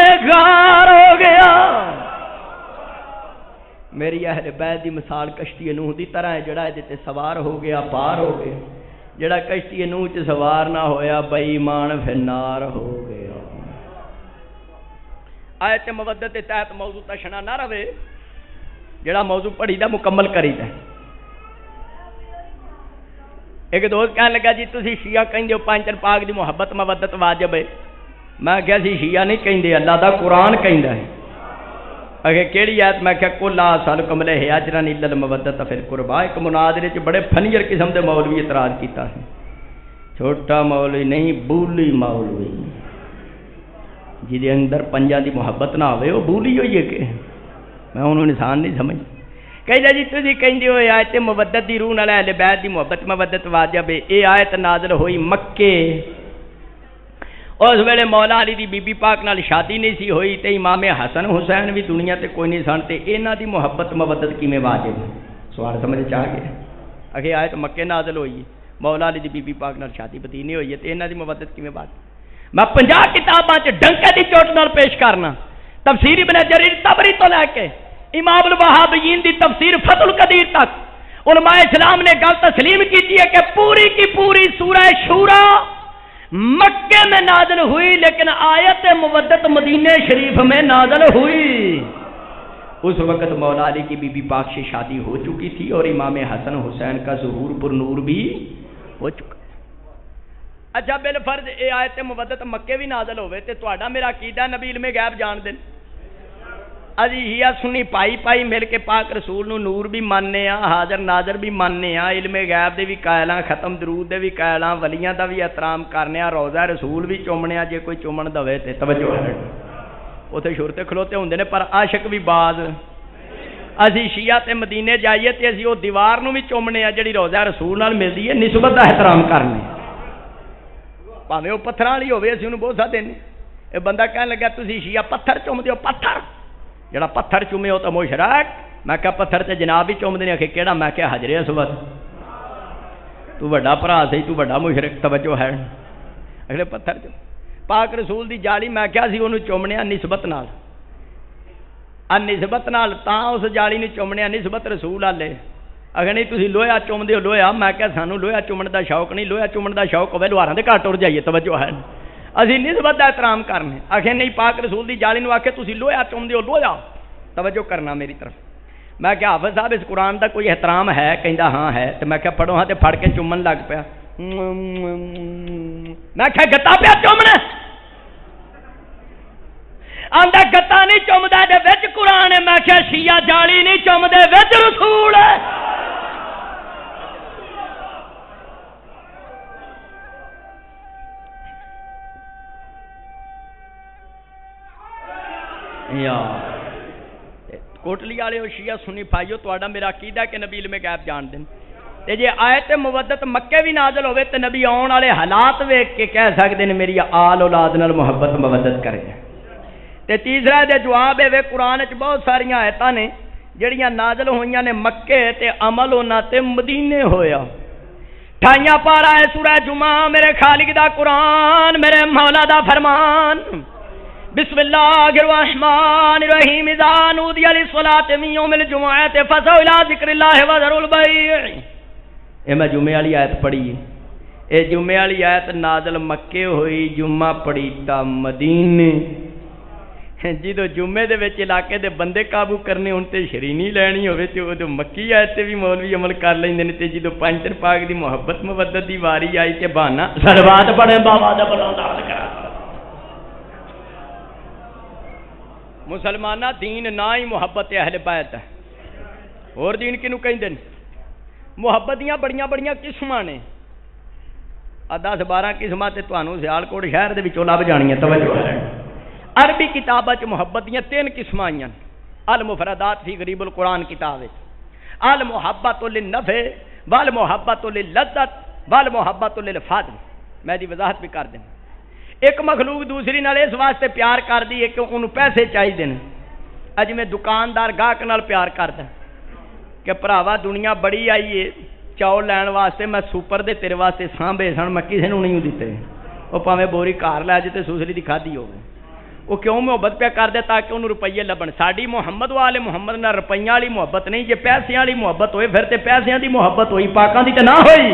بیت دی مثال کشتی نوح دی طرح ہے، جڑا یہ سوار ہو گیا پار ہو گیا، جڑا کشتی نوح چ سوار نہ ہویا بے ایمان پھر نار ہو گیا۔ آیت مودت کے تحت موضوع تشنا نہ رہے، جڑا موضوع پڑھی دا مکمل کری دا۔ ایک دوست کہنے لگا جی تسی شیعہ کہیں دیو پانچن پاک دی محبت مودت واجب ہے، میں کہا سی شیعہ نہیں کہیں دے، اللہ دا قرآن کہیں دا ہے۔ اگر کیڑی آیت؟ میں کہا قل لا اسألکم علیہ اجرا الا المودۃ فی القربى۔ ایک مناظرے چ بڑے فنیر قسم دے مولوی اعتراض کیتا ہے، چھوٹا مولوی نہیں بولی مولوی جی دے اندر پنجا دی محبت نہ ہوئے وہ بولی ہوئی ہے کہ میں انہوں انسان نہیں سمجھ۔ کہہ جی تھی کہیں ہوئے آیت مودت دی روح نال اہل بیت دی محبت مودت واجب ہے۔ یہ آیت نازل ہوئی مکے، اس ویلے مولا علی دی بی بی پاک نال شادی نہیں سی ہوئی تے امام حسن حسین بھی دنیا تے کوئی نہیں سن تے انہاں دی محبت مودت کیویں واجب؟ سوال سمجھ چ آ گیا؟ اگے آیت مکے نازل ہوئی، مولا علی دی بی بی پاک نال شادی بدینی ہوئی ہے تے انہاں دی محبت کیویں واجب؟ میں 50 کتاباں چ ڈنکے دی چوٹ نال پیش کرنا، تفسیر ابن جریر طبری تو لے کے امام الوہابیین دی تفسیر فتح القدیر تک علماء اسلام نے گل تسلیم کی ہے کہ پوری کی پوری سورہ شورا مکے میں نازل ہوئی، لیکن آیت مودت مدینہ شریف میں نازل ہوئی۔ اس وقت مولا علی کی بی بی پاک سے شادی ہو چکی تھی اور امام حسن حسین کا ظہور پر نور بھی ہو چکا۔ اچھا بالفرض اے آیت مودت مکے بھی نازل ہوئے تے تہاڈا میرا عقیدہ نبی علم غیب جان دین، اجی ہیا سنی پائی پائی مل کے پاک رسول نو نور بھی ماننے ہاں، حاضر ناظر بھی ماننے ہاں، علم غیب دے بھی قائل ہاں، ختم درود دے بھی قائل ہاں، ولیاں دا بھی احترام کرنے ہاں، روضہ رسول بھی چومنے ہاں، جے کوئی چومن دوے تے توجہ ہے اوتھے شرتے کھلوتے ہوندے نے، پر عاشق بھی باز اسی شیعہ تے مدینے جائیے تے اسی او دیوار نو بھی چومنے ہاں جڑی روضہ رسول نال ملدی ہے، نسبت دا احترام کرنے پاویں او پتھراں والی ہوے اسی اونوں بوسا دینے۔ اے بندہ کہنے لگا تسی شیعہ پتھر چوم دیو، پتھر جڑا پتھر چومے ہو تو مشرک۔ میں کہا پتھر تے جناب ہی چوم دینے، کہ کیڑا؟ میں کہا حجر اسود۔ تو بڑا بھرا سی، تو بڑا مشرک، توجہ ہے؟ اگلے پتھر چوم پاک رسول دی جالی، میں کہا سی انہوں چومنے نسبت نال، نسبت نال تاں اس جالی نے چومنے نسبت رسول والے۔ اگر نہیں تسی لوہا چوم دیو لوہا، میں کہا سانو لوہا چومن دا شوق نہیں، لوہا چومن دا شوق ہوے لوہاراں دے گھر ٹر جائیے، توجہ ہے؟ اسی نسبت دا احترام کرنے، آخر نہیں پاک رسول دی جالی نو آخے تسی لوہا چوم دیو لوہا، توجہ کرنا میری طرف۔ میں کہا حافظ صاحب اس قرآن دا کوئی احترام ہے؟ کہندا ہاں ہے۔ تو میں کہا پڑھو ہاں، تے پھڑ کے چومن لگ پیا۔ میں کہا گتا پیا چومنا؟ آندا گتا نہیں چومدا، دے وچ قرآن ہے۔ میں کہا شیعہ جالی نہیں چومدے، وچ رسول ہے۔ کوٹلی والے شیعہ سنی پائیو، تہاڈا میرا عقیدہ کہ نبی علم غیب جان دین تے جے آیت مودت مکے بھی نازل ہوئے تے نبی آن والے حالات ویکھ کے کہہ سکدے نے میری آل اولاد نال محبت مودت کرے۔ تے تیسرا دے جواب ہے قرآن وچ بہت ساری آیتاں نے جڑیاں نازل ہوئیاں نے مکے تے عمل انہاں تے مدینے ہویا۔ 28 پارہ ہے سورہ جمعہ، میرے خالق دا قرآن، میرے مولا دا فرمان، بسم اللہ الرحمن الرحیم، اذا نودی للصلاۃ من یوم الجمعۃ فاسعوا الی ذکر اللہ وذروا البیع۔ اے میں جمعے والی آیت پڑھی ہے، اے جمعے والی آیت نازل مکے ہوئی، جمعہ پڑھی تا مدینے۔ جدو جمعے دے وچ علاقے دے بندے قابو کرنے ہون تے شرینی لینی ہوے تے او مکی آیت تے بھی مولوی عمل کر لیندے نے، تے جدو پنجر پاک دی محبت مودت دی واری آئی تے بہانا صلوات پڑھے بابا دا بلند کرا۔ مسلمانہ دین نہ ہی محبت اہل بیت ہے، اور دین کنوں کہندے نے؟ محبت دیاں بڑیاں بڑیاں قسماں نے، 10-12 قسماں تے تانوں سیالکوٹ شہر دے وچوں لب جانیاں، توجہ ہے۔ عربی کتاباں چ محبت دیاں 3 قسماں آئیاں، المفردات فی غریب القرآن کتاب وچ، المحبت للنفع والمحبت للذت والمحبت للفضل۔ میں دی وضاحت بھی کر دیں۔ ایک مخلوق دوسری نال اس واسطے پیار کر دی ہے کہ انہوں پیسے چاہیے نے۔ اج میں دکاندار گاہک نال پیار کردا کہ بھراوا دنیا بڑی آئی ہے، چاول لین واسطے میں سپر دے تیرے واسطے سانبے سن، میں کسے نوں نہیں دتے، وہ پاویں بوری کار لے جے تے سوسلی دی کھادی ہوے، وہ کیوں محبت پہ کر دے تاکہ انہوں روپیے لبن. ساری محمد والے محمد نہ روپیے والی محبت نہیں. جی پیسے والی محبت ہوئے پھر تے پیسے دی محبت ہوئی, پاکاں دی تے نہ ہوئی.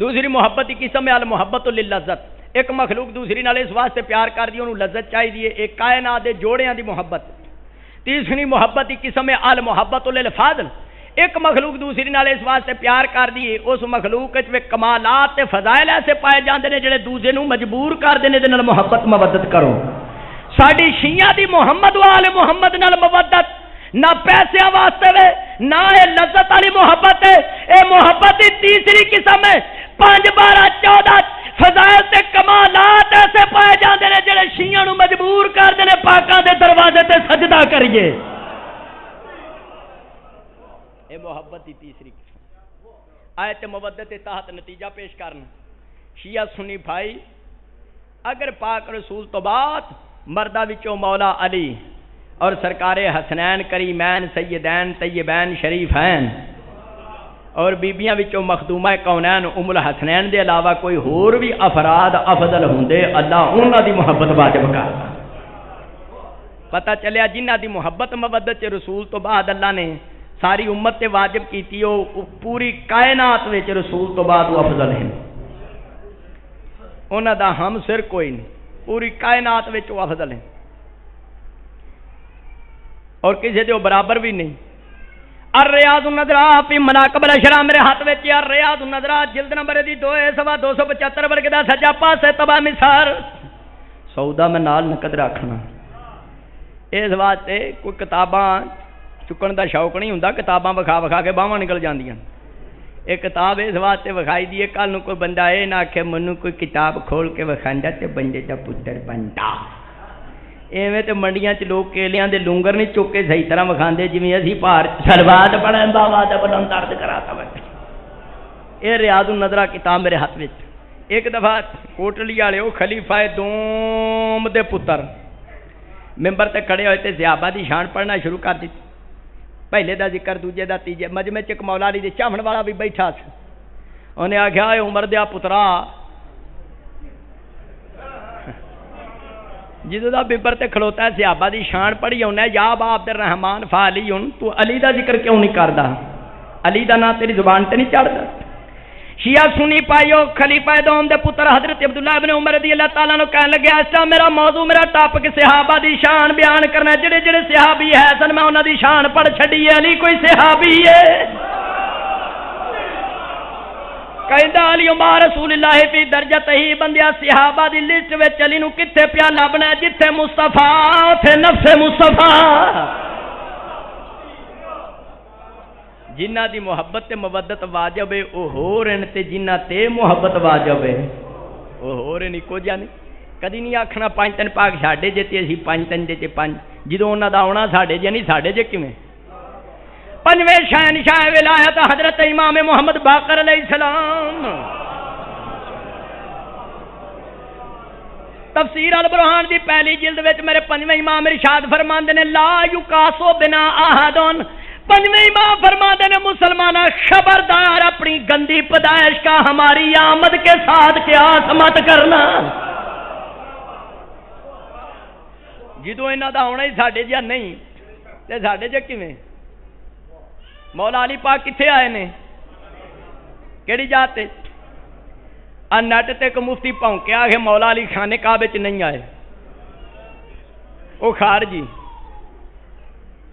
دوسری محبت کی قسم ہے المحبت للذت. ایک مخلوق دوسری نال اس واسطے پیار کر دی انہوں لذت چاہیے, ایک کائنات دے جوڑیاں دی محبت. تیسری محبت کی قسم ہے المحبت للفاضل. ایک مخلوق دوسری نال اس واسطے پیار کر دی اس مخلوق وچ کمالات تے فضائل ایسے پائے جاندے نے جڑے دوسرے نوں مجبور کر دینے دے نال محبت مودت کرو. ساڈی شیعہ دی محمد والے محمد نال مودت نہ پیسے واسطے وے نہ اے لذت والی محبت ہے. اے محبت دی تیسری قسم ہے 5 12 14 فضائل تے کمالات ایسے پائے جاندے نے جڑے شیعہ نوں مجبور کر دینے پاکاں دے دروازے تے سجدہ کریے. اے محبت دی تیسری قسم. آیت مودت تحت نتیجہ پیش کرنا. شیعہ سنی بھائی اگر پاک رسول تو بعد مردہ وچوں مولا علی اور سرکار حسنین کریمین سیدین طیبین شریفین اور بیبیاں وچوں مخدومہ کونین ام الحسنین دے علاوہ کوئی ہور بھی افراد افضل ہوندے اللہ انہاں دی محبت واجب کرتا. پتہ چلیا جنہاں دی محبت مودت رسول تو بعد اللہ نے ساری امت تے واجب کیتی ہو پوری کائنات وچ رسول تو بعد وہ افضل ہیں. انہاں دا ہم سر کوئی نہیں, پوری کائنات وچ وہ افضل ہیں اور کسی دے برابر بھی نہیں. الریاض النظرہ فی مناقب الاشراء میرے ہاتھ وچ الریاض النظرہ جلد نمبر دی 2/275 ورگے دا سجا پاسے تباہ مثال سودا میں نال نقد رکھنا. اس واسطے کوئی کتاباں چکن دا شوق نہیں ہوندا, کتاباں وکھا وکھا کے باہواں نکل جاندیاں. ایک کتاب اس واسطے وکھائی دی کل نوں کوئی بندہ اے نہ آکھے منوں کوئی کتاب کھول کے وکھاندا تے بندے دا پتر بندا. ایویں تے منڈیاں چ لوگ کیلیاں دے لونگر نہیں چک کے صحیح طرح وکھاندے جویں اسی بھار سلوات پڑھن بابا تے بلند درد کراتا وے. اے ریاض النظرہ کتاب میرے ہاتھ وچ. ایک دفعہ کوٹلی والے او خلیفہ دوم دے پتر ممبر تے کھڑے ہوئے تے صحابہ دی شان پڑھنا شروع کر دتی. پہلے دا ذکر دوجے دا تیجے مجمع چ مولا علی دے چاہن والا بھی بیٹھا سی. انہیں آکھیا اے عمر دیا پترا جدوں دا ممبر تے کھڑوتا ہے صحابہ دی شان پڑھی ہونا ہے یا با عبد الرحمن فعلی تو علی دا ذکر کیوں نہیں کردا؟ علی دا نام تیری زبان تے نہیں چڑھدا؟ شیعہ سنی پائیو خلیفہ دوم دے پتر حضرت عبداللہ ابن عمر رضی اللہ تعالیٰ نے کہنے لگے اس طرح میرا موضوع میرا ٹاپک صحابہ دی شان بیان کرنا ہے. جڑے جڑے صحابی ہے سن میں انہاں دی شان پڑھ چھڈی ہے. علی کوئی صحابی ہے؟ کہندا علی ما رسول اللہ فی درجت ہی بندیا صحابہ دی لسٹ وچ علی نو کتے پیا لبنا جتھے مصطفیٰ اوتھے نفس مصطفیٰ. جنہ دی محبت تے مودت واجب ہے او ہور ہیں تے جنہ تے محبت واجب ہے او ہور ہیں. کو جانے کدی نہیں آکھنا 5 تن پاک ساڈے جے تے اسی 5 تن دے تے 5 جدوں انہاں دا آونا ساڈے جے نہیں ساڈے جے کیویں. پنجویں شہنشاہ ولایت حضرت امام محمد باقر علیہ السلام. تفسیر البرہان دی پہلی جلد وچ میرے پنجویں امام ارشاد فرماندے نے لا یقاسو بنا احدن. پنجویں امام فرماندے نے مسلمانہ خبردار اپنی گندی پیدائش کا ہماری آمد کے ساتھ قیاس مت کرنا. جدوں انہاں دا ہونا ہی ساڈے جا نہیں تے ساڈے جے کیویں؟ مولا علی پاک کتھے آئے نے کیڑی جاتے؟ نیٹ تے ایک مفتی پونکیا کہ مولا علی خانے کعبے چ نہیں آئے. وہ خارجی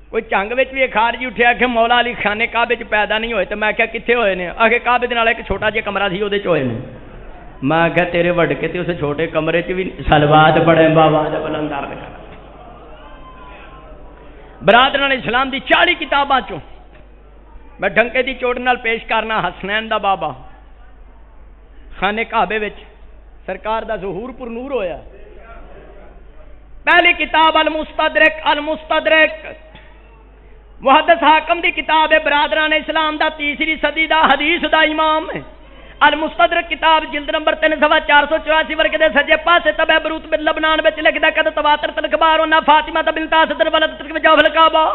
کوئی چنگ وچ بھی خارجی اٹھیا کہ مولا علی خانے کعبے چ پیدا نہیں ہوئے. تو میں کہا کتھے ہوئے نے؟ آخر کعبے دے نال ایک چھوٹا جہا کمرہ سی اودے چ ہوئے نے. میں کہا تیرے وڈ کے تے اس چھوٹے کمرے چ بھی صلوات پڑھے بابا دے بلند درد کر. برادران اسلام دی 40 کتاباں چوں میں ڈھنکے دی چوٹ نال پیش کرنا حسنین دا بابا خانے کعبے وچ سرکار دا ظہور پر نور ہویا. پہلی کتاب المستدرک محدث حاکم دی کتاب ہے. برادران اسلام دا 3 صدی دا حدیث دا امام ہے. المستدرک کتاب جلد نمبر 3 صفحہ 484 ورگے دے سجے پاسے تبع بروت بن لبنان وچ لکھدا کہ تواتر الاخبار ان فاطمہ بنت اسد ولدت جوف الکعبہ.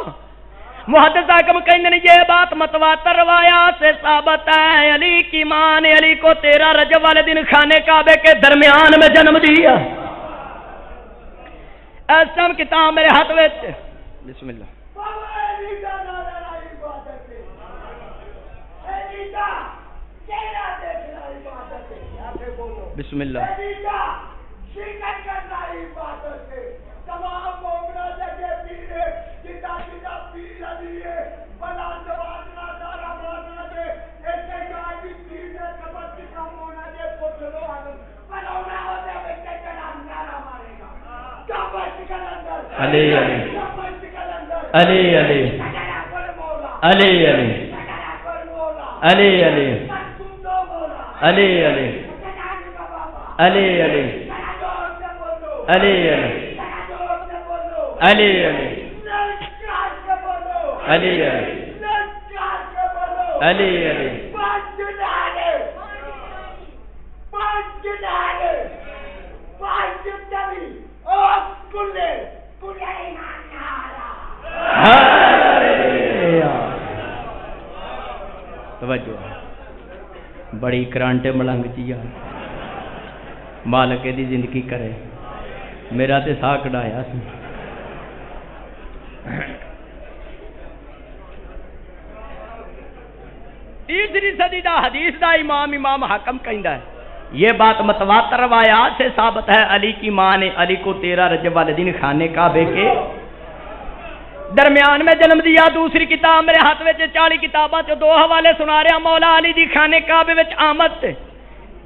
محدث حاکم کہتے ہیں یہ بات متواتر روایات سے ثابت ہے علی کی ماں نے علی کو 13 رجب والے دن خانے کعبے کے درمیان میں جنم دیا. اس ٹائم کتاب میرے ہاتھ وچ بسم اللہ بسم اللہ علی علی علی علی علی علی علی علی علی علی علی علی علی علی علی علی علی توجہ بڑی کرانٹے ملنگ چیا مالک دی زندگی کرے میرا تے ساہ کڈایا سی تیسری صدی دا حدیث دا امام حاکم کہندا ہے یہ بات متواتر روایات سے ثابت ہے علی کی ماں نے علی کو 13 رجب والے دن خانے کعبے کے درمیان میں جنم دیا. دوسری کتاب میرے ہاتھ میں 40 کتاباں چ 2 حوالے سنا رہا مولا علی دی خانے کعبے وچ آمد.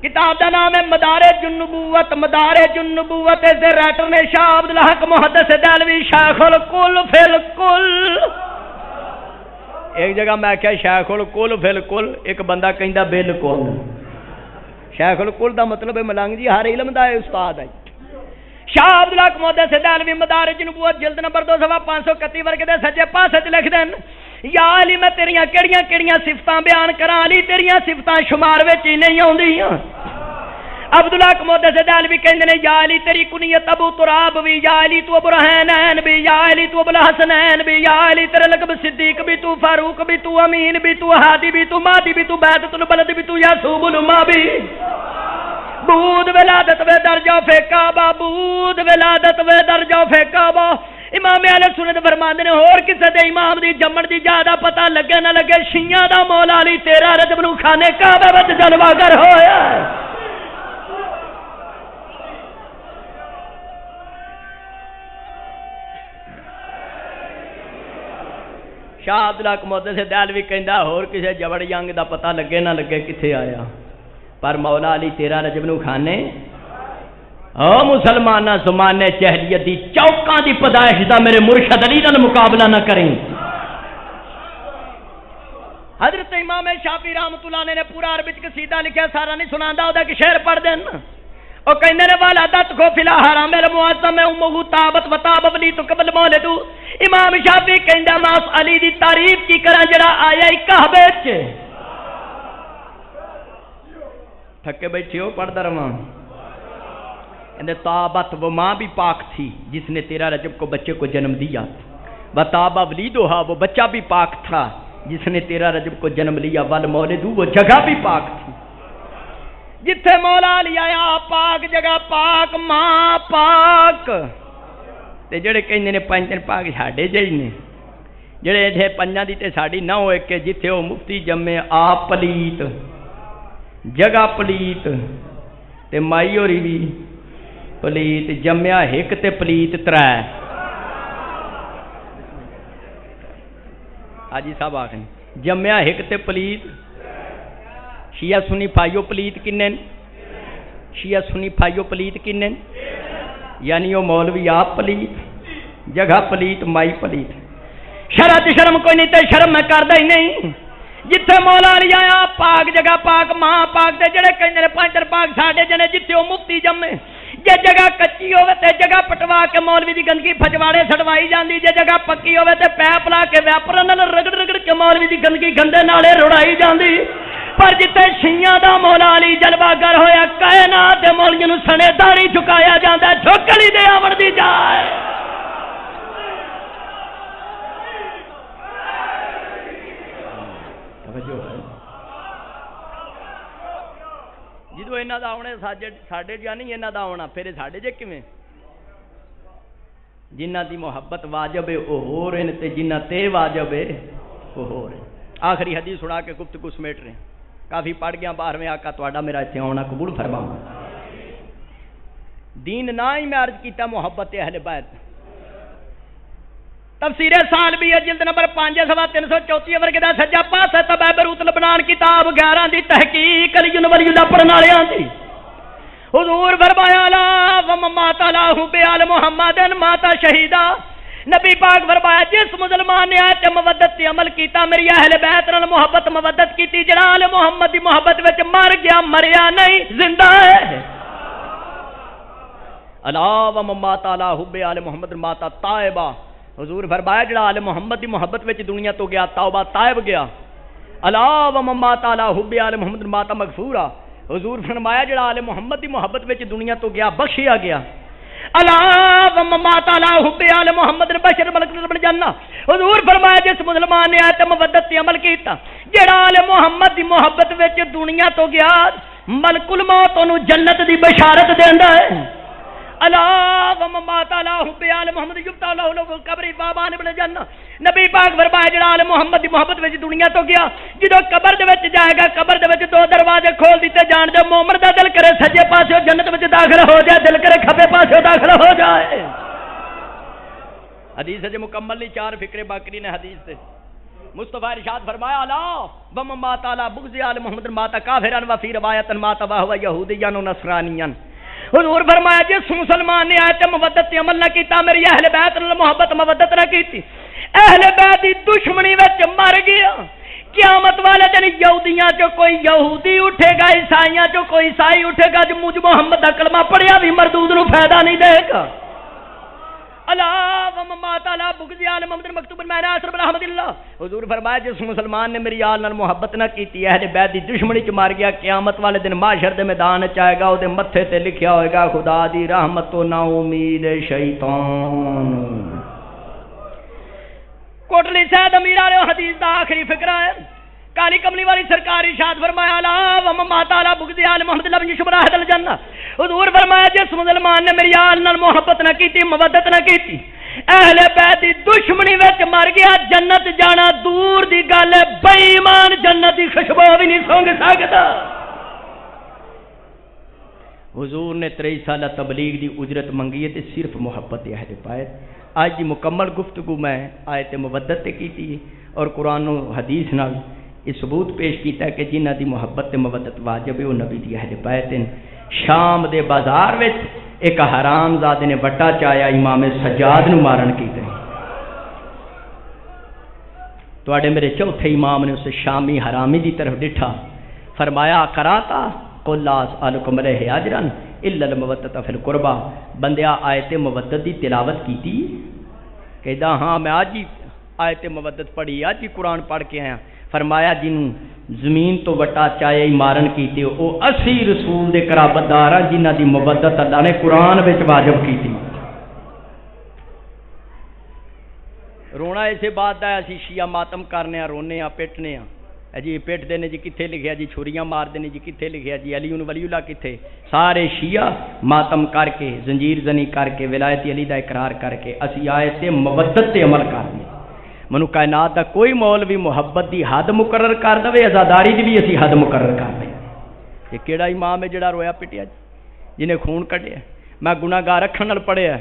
کتاب دا نام ہے مدارج النبوت. مدارج النبوت اس دے رائٹر نے شاہ عبد الحق محدث دہلوی شیخ الکل فی الکل. ایک جگہ میں کہا شیخ الکل فی الکل ایک بندہ کہندا بالکل. شیخ الکل دا مطلب ہے ملنگ جی ہر علم دا ہے استاد ہے. شاہ عبد الحق محدث دہلوی مدارج النبوت جلد نمبر 2 صفحہ 531 ورگے دے سجے پاسے تے لکھ دین یا علی میں تیریاں کیڑیاں صفتاں بیان کراں علی تیریاں صفتاں شمار وچ ہی نہیں اوندیاں. عبد الحق محدث دہلوی کہندے نے یا علی تیری کنیت ابو تراب بھی یا علی تو ابو رحینین بھی یا علی تو ابو الحسنین بھی یا علی تیرے لقب صدیق بھی تو فاروق بھی تو امین بھی تو ہادی بھی تو مہدی بھی تو بیعت البلد بھی تو یعصوب الما بھی. بود ولادت و درجہ فی کعبہ بود ولادت و درجہ فی کعبہ. امام اہل سنت فرماندے نے اور کسے دے امام دی جمن دی زیادہ پتہ لگے نہ لگے شیعہ دا مولا علی 13 رجب نو خانے کعبہ وچ جلوہ گر ہویا. شاہ عبد الحق محدث دہلوی کہندا اور کسے جبڑ ینگ دا پتہ لگے نہ لگے کتھے آیا پر مولا علی 13 رجب نو کھانے او مسلمانہ زمانے جہلیت دی چوکاں دی پیدائش دا میرے مرشد علی نال مقابلہ نہ کریں. حضرت امام شافعی رحمۃ اللہ علیہ نے پورا عربی قصیدہ لکھا سارا نہیں سناندا او دا کہ شعر پڑھ دین. او کہندے نے والدت کو فی الحرام المعظم امہ تابت و تاب ولی تو قبل مولد. امام شافعی کہندا ماس علی دی تعریف کی کراں جڑا آیا کعبے وچ تھکے بیٹھے ہو پڑھ درواں. تابت وہ ماں بھی پاک تھی جس نے 13 رجب کو بچے کو جنم دیا. وتابا ولیدھا وہ بچہ بھی پاک تھا جس نے 13 رجب کو جنم لیا. والمولد وہ جگہ بھی پاک تھی جتھے مولا علی آیا پاک جگہ پاک ماں پاک. تے جڑے کہندے نے 5 دن پاک ساڈے جئی نے جڑے اٹھے 5 دی تے ساڈی نہ ہوئے کہ جتھے وہ مفتی جمے آپ پلیت جگہ پلیت تے مائی ہوری بھی پلیت جمیا ایک تے پلیت 3. حاجی صاحب آخر جمیا ایک تے پلیت. شیعہ سنی پھائیو پلیت کنے شیعہ سنی پھائیو پلیت کنے یعنی وہ مولوی آپ پلیت جگہ پلیت مائی پلیت. شرع شرم کوئی نہیں تے شرم میں کردا ہی نہیں. جتھے مولا علی آیا پاک جگہ پاک ماں پاک دے جڑے کہندے نے 5 پاک ساڈے جنے جتھے وہ مفتی جمے. جے جگہ کچی ہوے تے جگہ پٹوا کے مولوی دی گندگی پھجواڑے سڑوائی جاندی. جے جگہ پکی ہوے تے پیپ لا کے ویپر نال رگڑ رگڑ کے مولوی دی گندگی گندے نالے رڑائی جاندی. پر جتھے شیعہ دا مولا علی جلوہ گر ہویا کائنات دے مولیاں نوں سنے داڑھی جھکایا جاندا جھوکڑی دے آوڑ دی جائے. جدو انہاں دا آونے ساڈے جا نہیں انہاں دا آونا پھر ساڈے جے کیویں جنہ دی محبت واجب ہے وہ ہو رہے ہیں تے جنہ تے واجب ہے وہ ہو رہے ہیں۔ آخری حدیث سنا کے گفتگو سمیٹ رہے ہیں، کافی پڑھ گیا 12ویں آقا تہاڈا میرا اتنے آنا قبول فرماؤ۔ دین نہ ہی میں عرض کیتا محبت اہل بیت۔ تفسیر سالبی جلد نمبر 5 سوا 334 ورگے دا سجا پاسا تبع بروت لبنان کتاب 11 دی تحقیق علی ولی اللہ پڑھن والےاں دی۔ حضور فرمایا لا ومات له بآل محمد مات شہیدا۔ نبی پاک فرمایا جس مسلمان نے آیت مودت تے عمل کیتا میری اہل بیت نال محبت مودت کیتی جڑا آل محمد دی محبت وچ مر گیا مریا نہیں زندہ ہے۔ الا ومات له بآل محمد مات تائبا۔ حضور فرمایا جڑا آل محمد دی محبت وچ دنیا تو گیا توبہ تائب گیا۔ الا ومات له بآل محمد مات مغفورا۔ حضور فرمایا جڑا آل محمد دی محبت وچ دنیا تو گیا بخشیا گیا۔ الا ومات له بآل محمد بشر ملک بن جنہ۔ حضور فرمایا جس مسلمان نے آیت مودت تے عمل کیتا جڑا آل محمد دی محبت وچ دنیا تو گیا ملک الموت انہوں جنت دی بشارت دیندا ہے۔ الا ومات له بآل محمد یفتح له قبر بابان ابن جنہ۔ نبی پاک فرمایا جڑا آل محمد دی محبت وچ دنیا تو گیا جدوں قبر دے وچ جائے گا قبر دے وچ دو دروازے کھول دیتے جان دے مومن دا دل کرے سجے پاسے جنت وچ داخل ہو جائے دل کرے کھبے پاسے داخل ہو جائے۔ حدیث ہے مکمل نہیں 4 فکرے باقی نے حدیث سے مصطفیٰ ارشاد فرمایا الا ومات له بغض آل محمد مات کافرا وفی روایت مات وهو یہودیا و نصرانیا۔ حضور فرمایا جس مسلمان نے آیت مودت تے عمل نہ کیتا میری اہل بیت نال محبت مودت نہ کیتی اہل بیت دی دشمنی وچ مر گیا قیامت والے دن یہودیاں چو کوئی یہودی اٹھے گا عیسائیاں چو کوئی عیسائی اٹھے گا جو مجھ محمد دا کلمہ پڑھیا بھی مردود نو فائدہ نہیں دے گا۔ الا ومات له بغض آل محمد مکتوب میں ناصر بن احمد اللہ۔ حضور فرمایا جس مسلمان نے میری آل نال محبت نہ کیتی اہل بیت دی دشمنی چ مار گیا قیامت والے دن محشر دے میدان چ آئے گا او دے متھے تے لکھیا ہوئے گا خدا دی رحمت تو نا امید شیطان۔ کوٹلی سید امیر والے حدیث دا آخری فقرہ ہے۔ کالی کملی والی سرکار ارشاد فرمایا لا ومات له بغض آل محمد لم یشبر احد الجنہ۔ حضور فرمایا جس مسلمان نے میری آل نال محبت نہ کیتی مودت نہ کیتی اہل بیت دی دشمنی وچ مر گیا جنت جانا دور دی گل ہے بے ایمان جنت دی خوشبو بھی نہیں سونگ سکدا۔ حضور نے 23 سالہ تبلیغ دی اجرت منگی ہے تے صرف محبت اہل بیت۔ آج دی مکمل گفتگو میں آیت مودت تے کیتی اور قرآن و حدیث نال یہ ثبوت پیش کیتا ہے کہ جنہ دی محبت تے مودت واجب ہے وہ نبی دی اہل بیت ہیں۔ شام دے بازار وچ ایک حرام زادے نے بٹا چایا امام سجاد نو مارن کیتے تواڈے میرے چوتھے امام نے اسے شامی حرامی دی طرف ڈٹھا فرمایا قراتا قل لا اسألکم علیہ اجرا الا المودۃ فی القربى۔ بندیا آیت مودت دی تلاوت کیتی؟ کہدا ہاں میں آج ہی آیت مودت پڑھی آج ہی قرآن پڑھ کے آیا۔ فرمایا جنوں زمین تو وٹا چائے مارن کیتے او 80 رسول دے قرابت دار جنہ دی مودت اللہ نے قرآن وچ واجب کیتی۔ رونا اسے بات ہے اسی شیعہ ماتم کرنے ہیں رونے ہیں پیٹنے ہیں جی پیٹ دینے جی کتھے لکھیا جی چھوریاں مار دینے جی کتھے لکھیا جی علی ولی اللہ کتھے سارے شیعہ ماتم کر کے زنجیر زنی کر کے ولایت علی دا اقرار کر کے اسی آیت مودت تے عمل کرنے۔ منو کائنات دا کوئی مولوی محبت دی حد مقرر کر دے عزاداری دی بھی اسی حد مقرر کر دے۔ یہ کیڑا امام ہے جڑا رویا پٹیا جنہیں خون کڈیا؟ میں گناہگار رکھن نال پڑھیا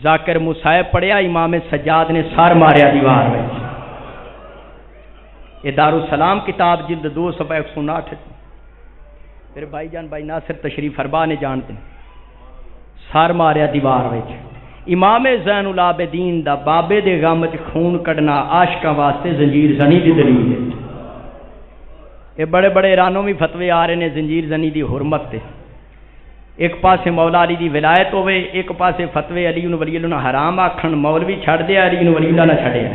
ذاکر مصائب پڑھیا امام سجاد نے سار ماریا دیوار وچ۔ یہ دارالسلام کتاب جلد 2 صفحہ 159 میرے بھائی جان بھائی ناصر تشریف فرما نے جانتے سار ماریا دیوار وچ۔ امام زین العابدین دا بابے دے غم وچ خون کڈنا عاشقاں واسطے زنجیر زنی دی دلیل ہے۔ یہ بڑے بڑے ایرانوں بھی فتوی آ رہے نے زنجیر زنی دی حرمت تے۔ ایک پاسے مولا علی دی ولایت ہوئے ایک پاسے فتوی علی ولی اللہ حرام آکھن مولوی چھڑ دے علی ولی اللہ نہ چھڑیا۔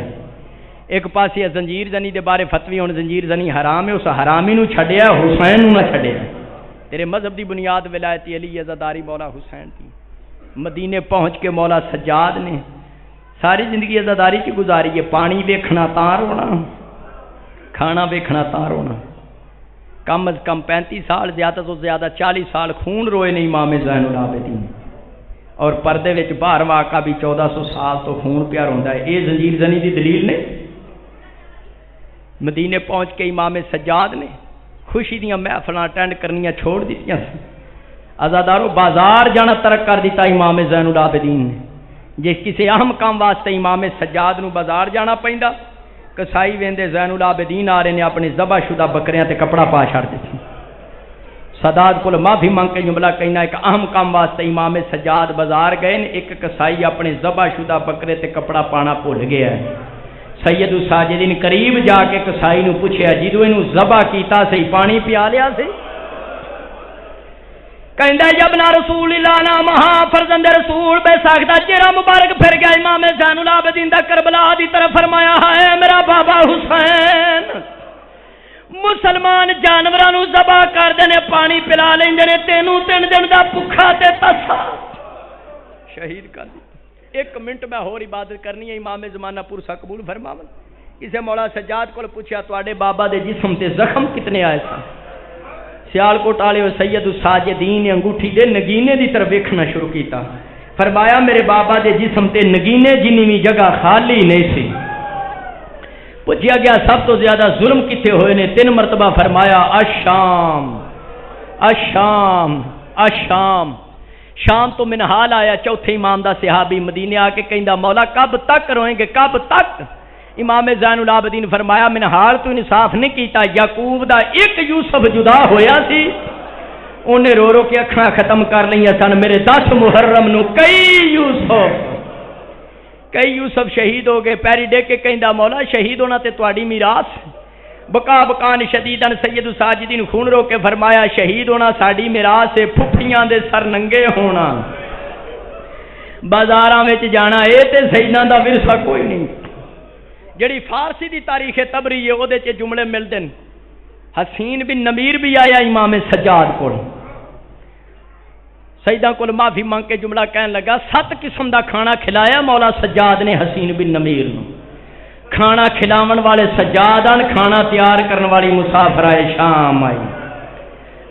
ایک پاسے زنجیر زنی دے بارے فتوی ہن زنجیر زنی حرام ہے اس حرامی نو چھڑیا حسین نو نہ چھڑیا۔ تیرے مذہب دی بنیاد ولایت علی عزاداری مولا حسین تھی۔ مدینے پہنچ کے مولا سجاد نے ساری زندگی عزاداری کی گزاری ہے۔ پانی ویکھنا تاں رونا کھانا ویکھنا تاں رونا۔ کم از کم 35 سال زیادہ تو زیادہ 40 سال خون روئے نے امام زین العابدین اور پردے وچ باہر واقعہ بھی 1400 سال تو خون پیار ہوندا ہے. یہ زنجیر زنی دی دلیل نے. مدینے پہنچ کے امام سجاد نے خوشی دیاں محفلاں اٹینڈ کرنیاں چھوڑ دتیاں. آزادارو بازار جانا ترک کر دیتا امام زین العابدین نے. جے کسی اہم کام واسطے امام سجاد نو بازار جانا پیندا، کسائی ویندے زین العابدین آ رہے نے اپنی ذبح شدہ بکریاں تے کپڑا پا چھڑ دیتے. سادات کو معافی مانگ کے جملہ کہنا ایک اہم کام واسطے امام سجاد بازار گئے نے، ایک کسائی اپنے ذبح شدہ بکرے تے کپڑا پانا بھول گیا ہے. سید الساجدین قریب جا کے کسائی نو پوچھیا جدوں اینو ذبح کیتا سی پانی پیا لیا سی؟ کہندا جبنا رسول اللہ نام ہاں فرزند رسول بے ساختہ چہرہ مبارک پھر گیا امام زین العابدین دا کربلا دی طرف فرمایا ہے میرا بابا حسین مسلمان جانوراں نو ذبح کر دے نے پانی پلا لیندے نے تینوں 3 دن دا بھکھا تے تسا شہید کر دی. 1 منٹ میں اور عبادت کرنی ہے امام زمانہ پرسا قبول فرماون. کسے مولا سجاد کول پوچھیا تواڈے بابا دے جسم تے زخم کتنے آئے سن؟ سیالکوٹ والے سید الساجدین نے انگوٹھی دے نگینے دی طرف دیکھنا شروع کیتا. فرمایا میرے بابا دے جسم تے نگینے جنی بھی جگہ خالی نہیں سی. پوچھا گیا سب تو زیادہ ظلم کتے ہوئے نے؟ 3 مرتبہ فرمایا الشام الشام الشام. شام تو منحال آیا. چوتھے امام دا صحابی مدینے آ کے کہندا مولا کب تک روئیں گے کب تک؟ امام زین العابدین فرمایا منحال تو انصاف نہیں کیتا. یعقوب دا ایک یوسف جدا ہویا سی انہیں رو رو کے اکھاں ختم کر لیا سن. میرے 10 محرم نو کئی یوسف شہید ہو گئے. پیری ڈے کے کہندا مولا شہید ہونا تے تواڈی میراث. بکا بکان شدیدن سید الساجدین خون رو کے فرمایا شہید ہونا ساڈی میراث ہے، پھپھیاں دے سر ننگے ہونا، بازاراں وچ جانا اے تے سیداں دا ورثہ کوئی نہیں. جڑی فارسی دی تاریخ تبری ہے اودے چ جملے ملدے ہیں. حسین بن نمیر بھی آیا امام سجاد کول. سیداں کول معافی مانگ کے جملہ کہن لگا 7 قسم دا کھانا کھلایا مولا سجاد نے حسین بن نمیر نو. کھانا کھلاون والے سجادان، کھانا تیار کرن والی مسافرائے شام آئی.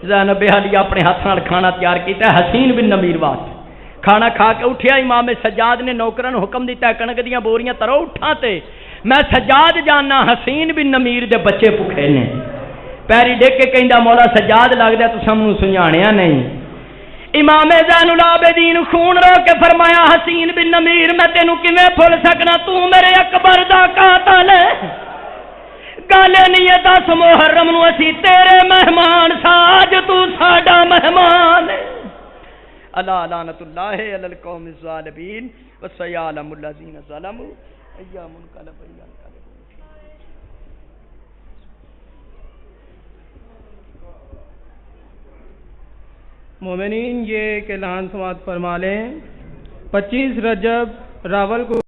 زینب علی اپنے ہاتھ نال کھانا تیار کیتا ہے حسین بن نمیر واسطے. کھانا کھا کے اٹھیا امام سجاد نے نوکراں نو حکم دیتا ہے کنک دیاں بوریاں ترو اٹھاں تے میں سجاد جاننا حسین بن نمیر دے بچے بھکھے نے. پیری ڈے کے کہندا مولا سجاد لگدا تساں مینوں سنجھانیا نہیں. امام زین العابدین خون رو کے فرمایا حسین بن نمیر میں تینوں کیویں بھول سکنا، تو میرے اکبر دا قاتل ہے. گل نہیں ہے 10 محرم نو اسی تیرے مہمان ساج تو ساڈا مہمان ہے. الا لعنت اللہ علی القوم الظالمین وسیعلم الذین ظلموا ایام انقلب ایام انقلب. مومنین یہ ایک اعلان سماعت فرما لیں. 25 رجب راول کو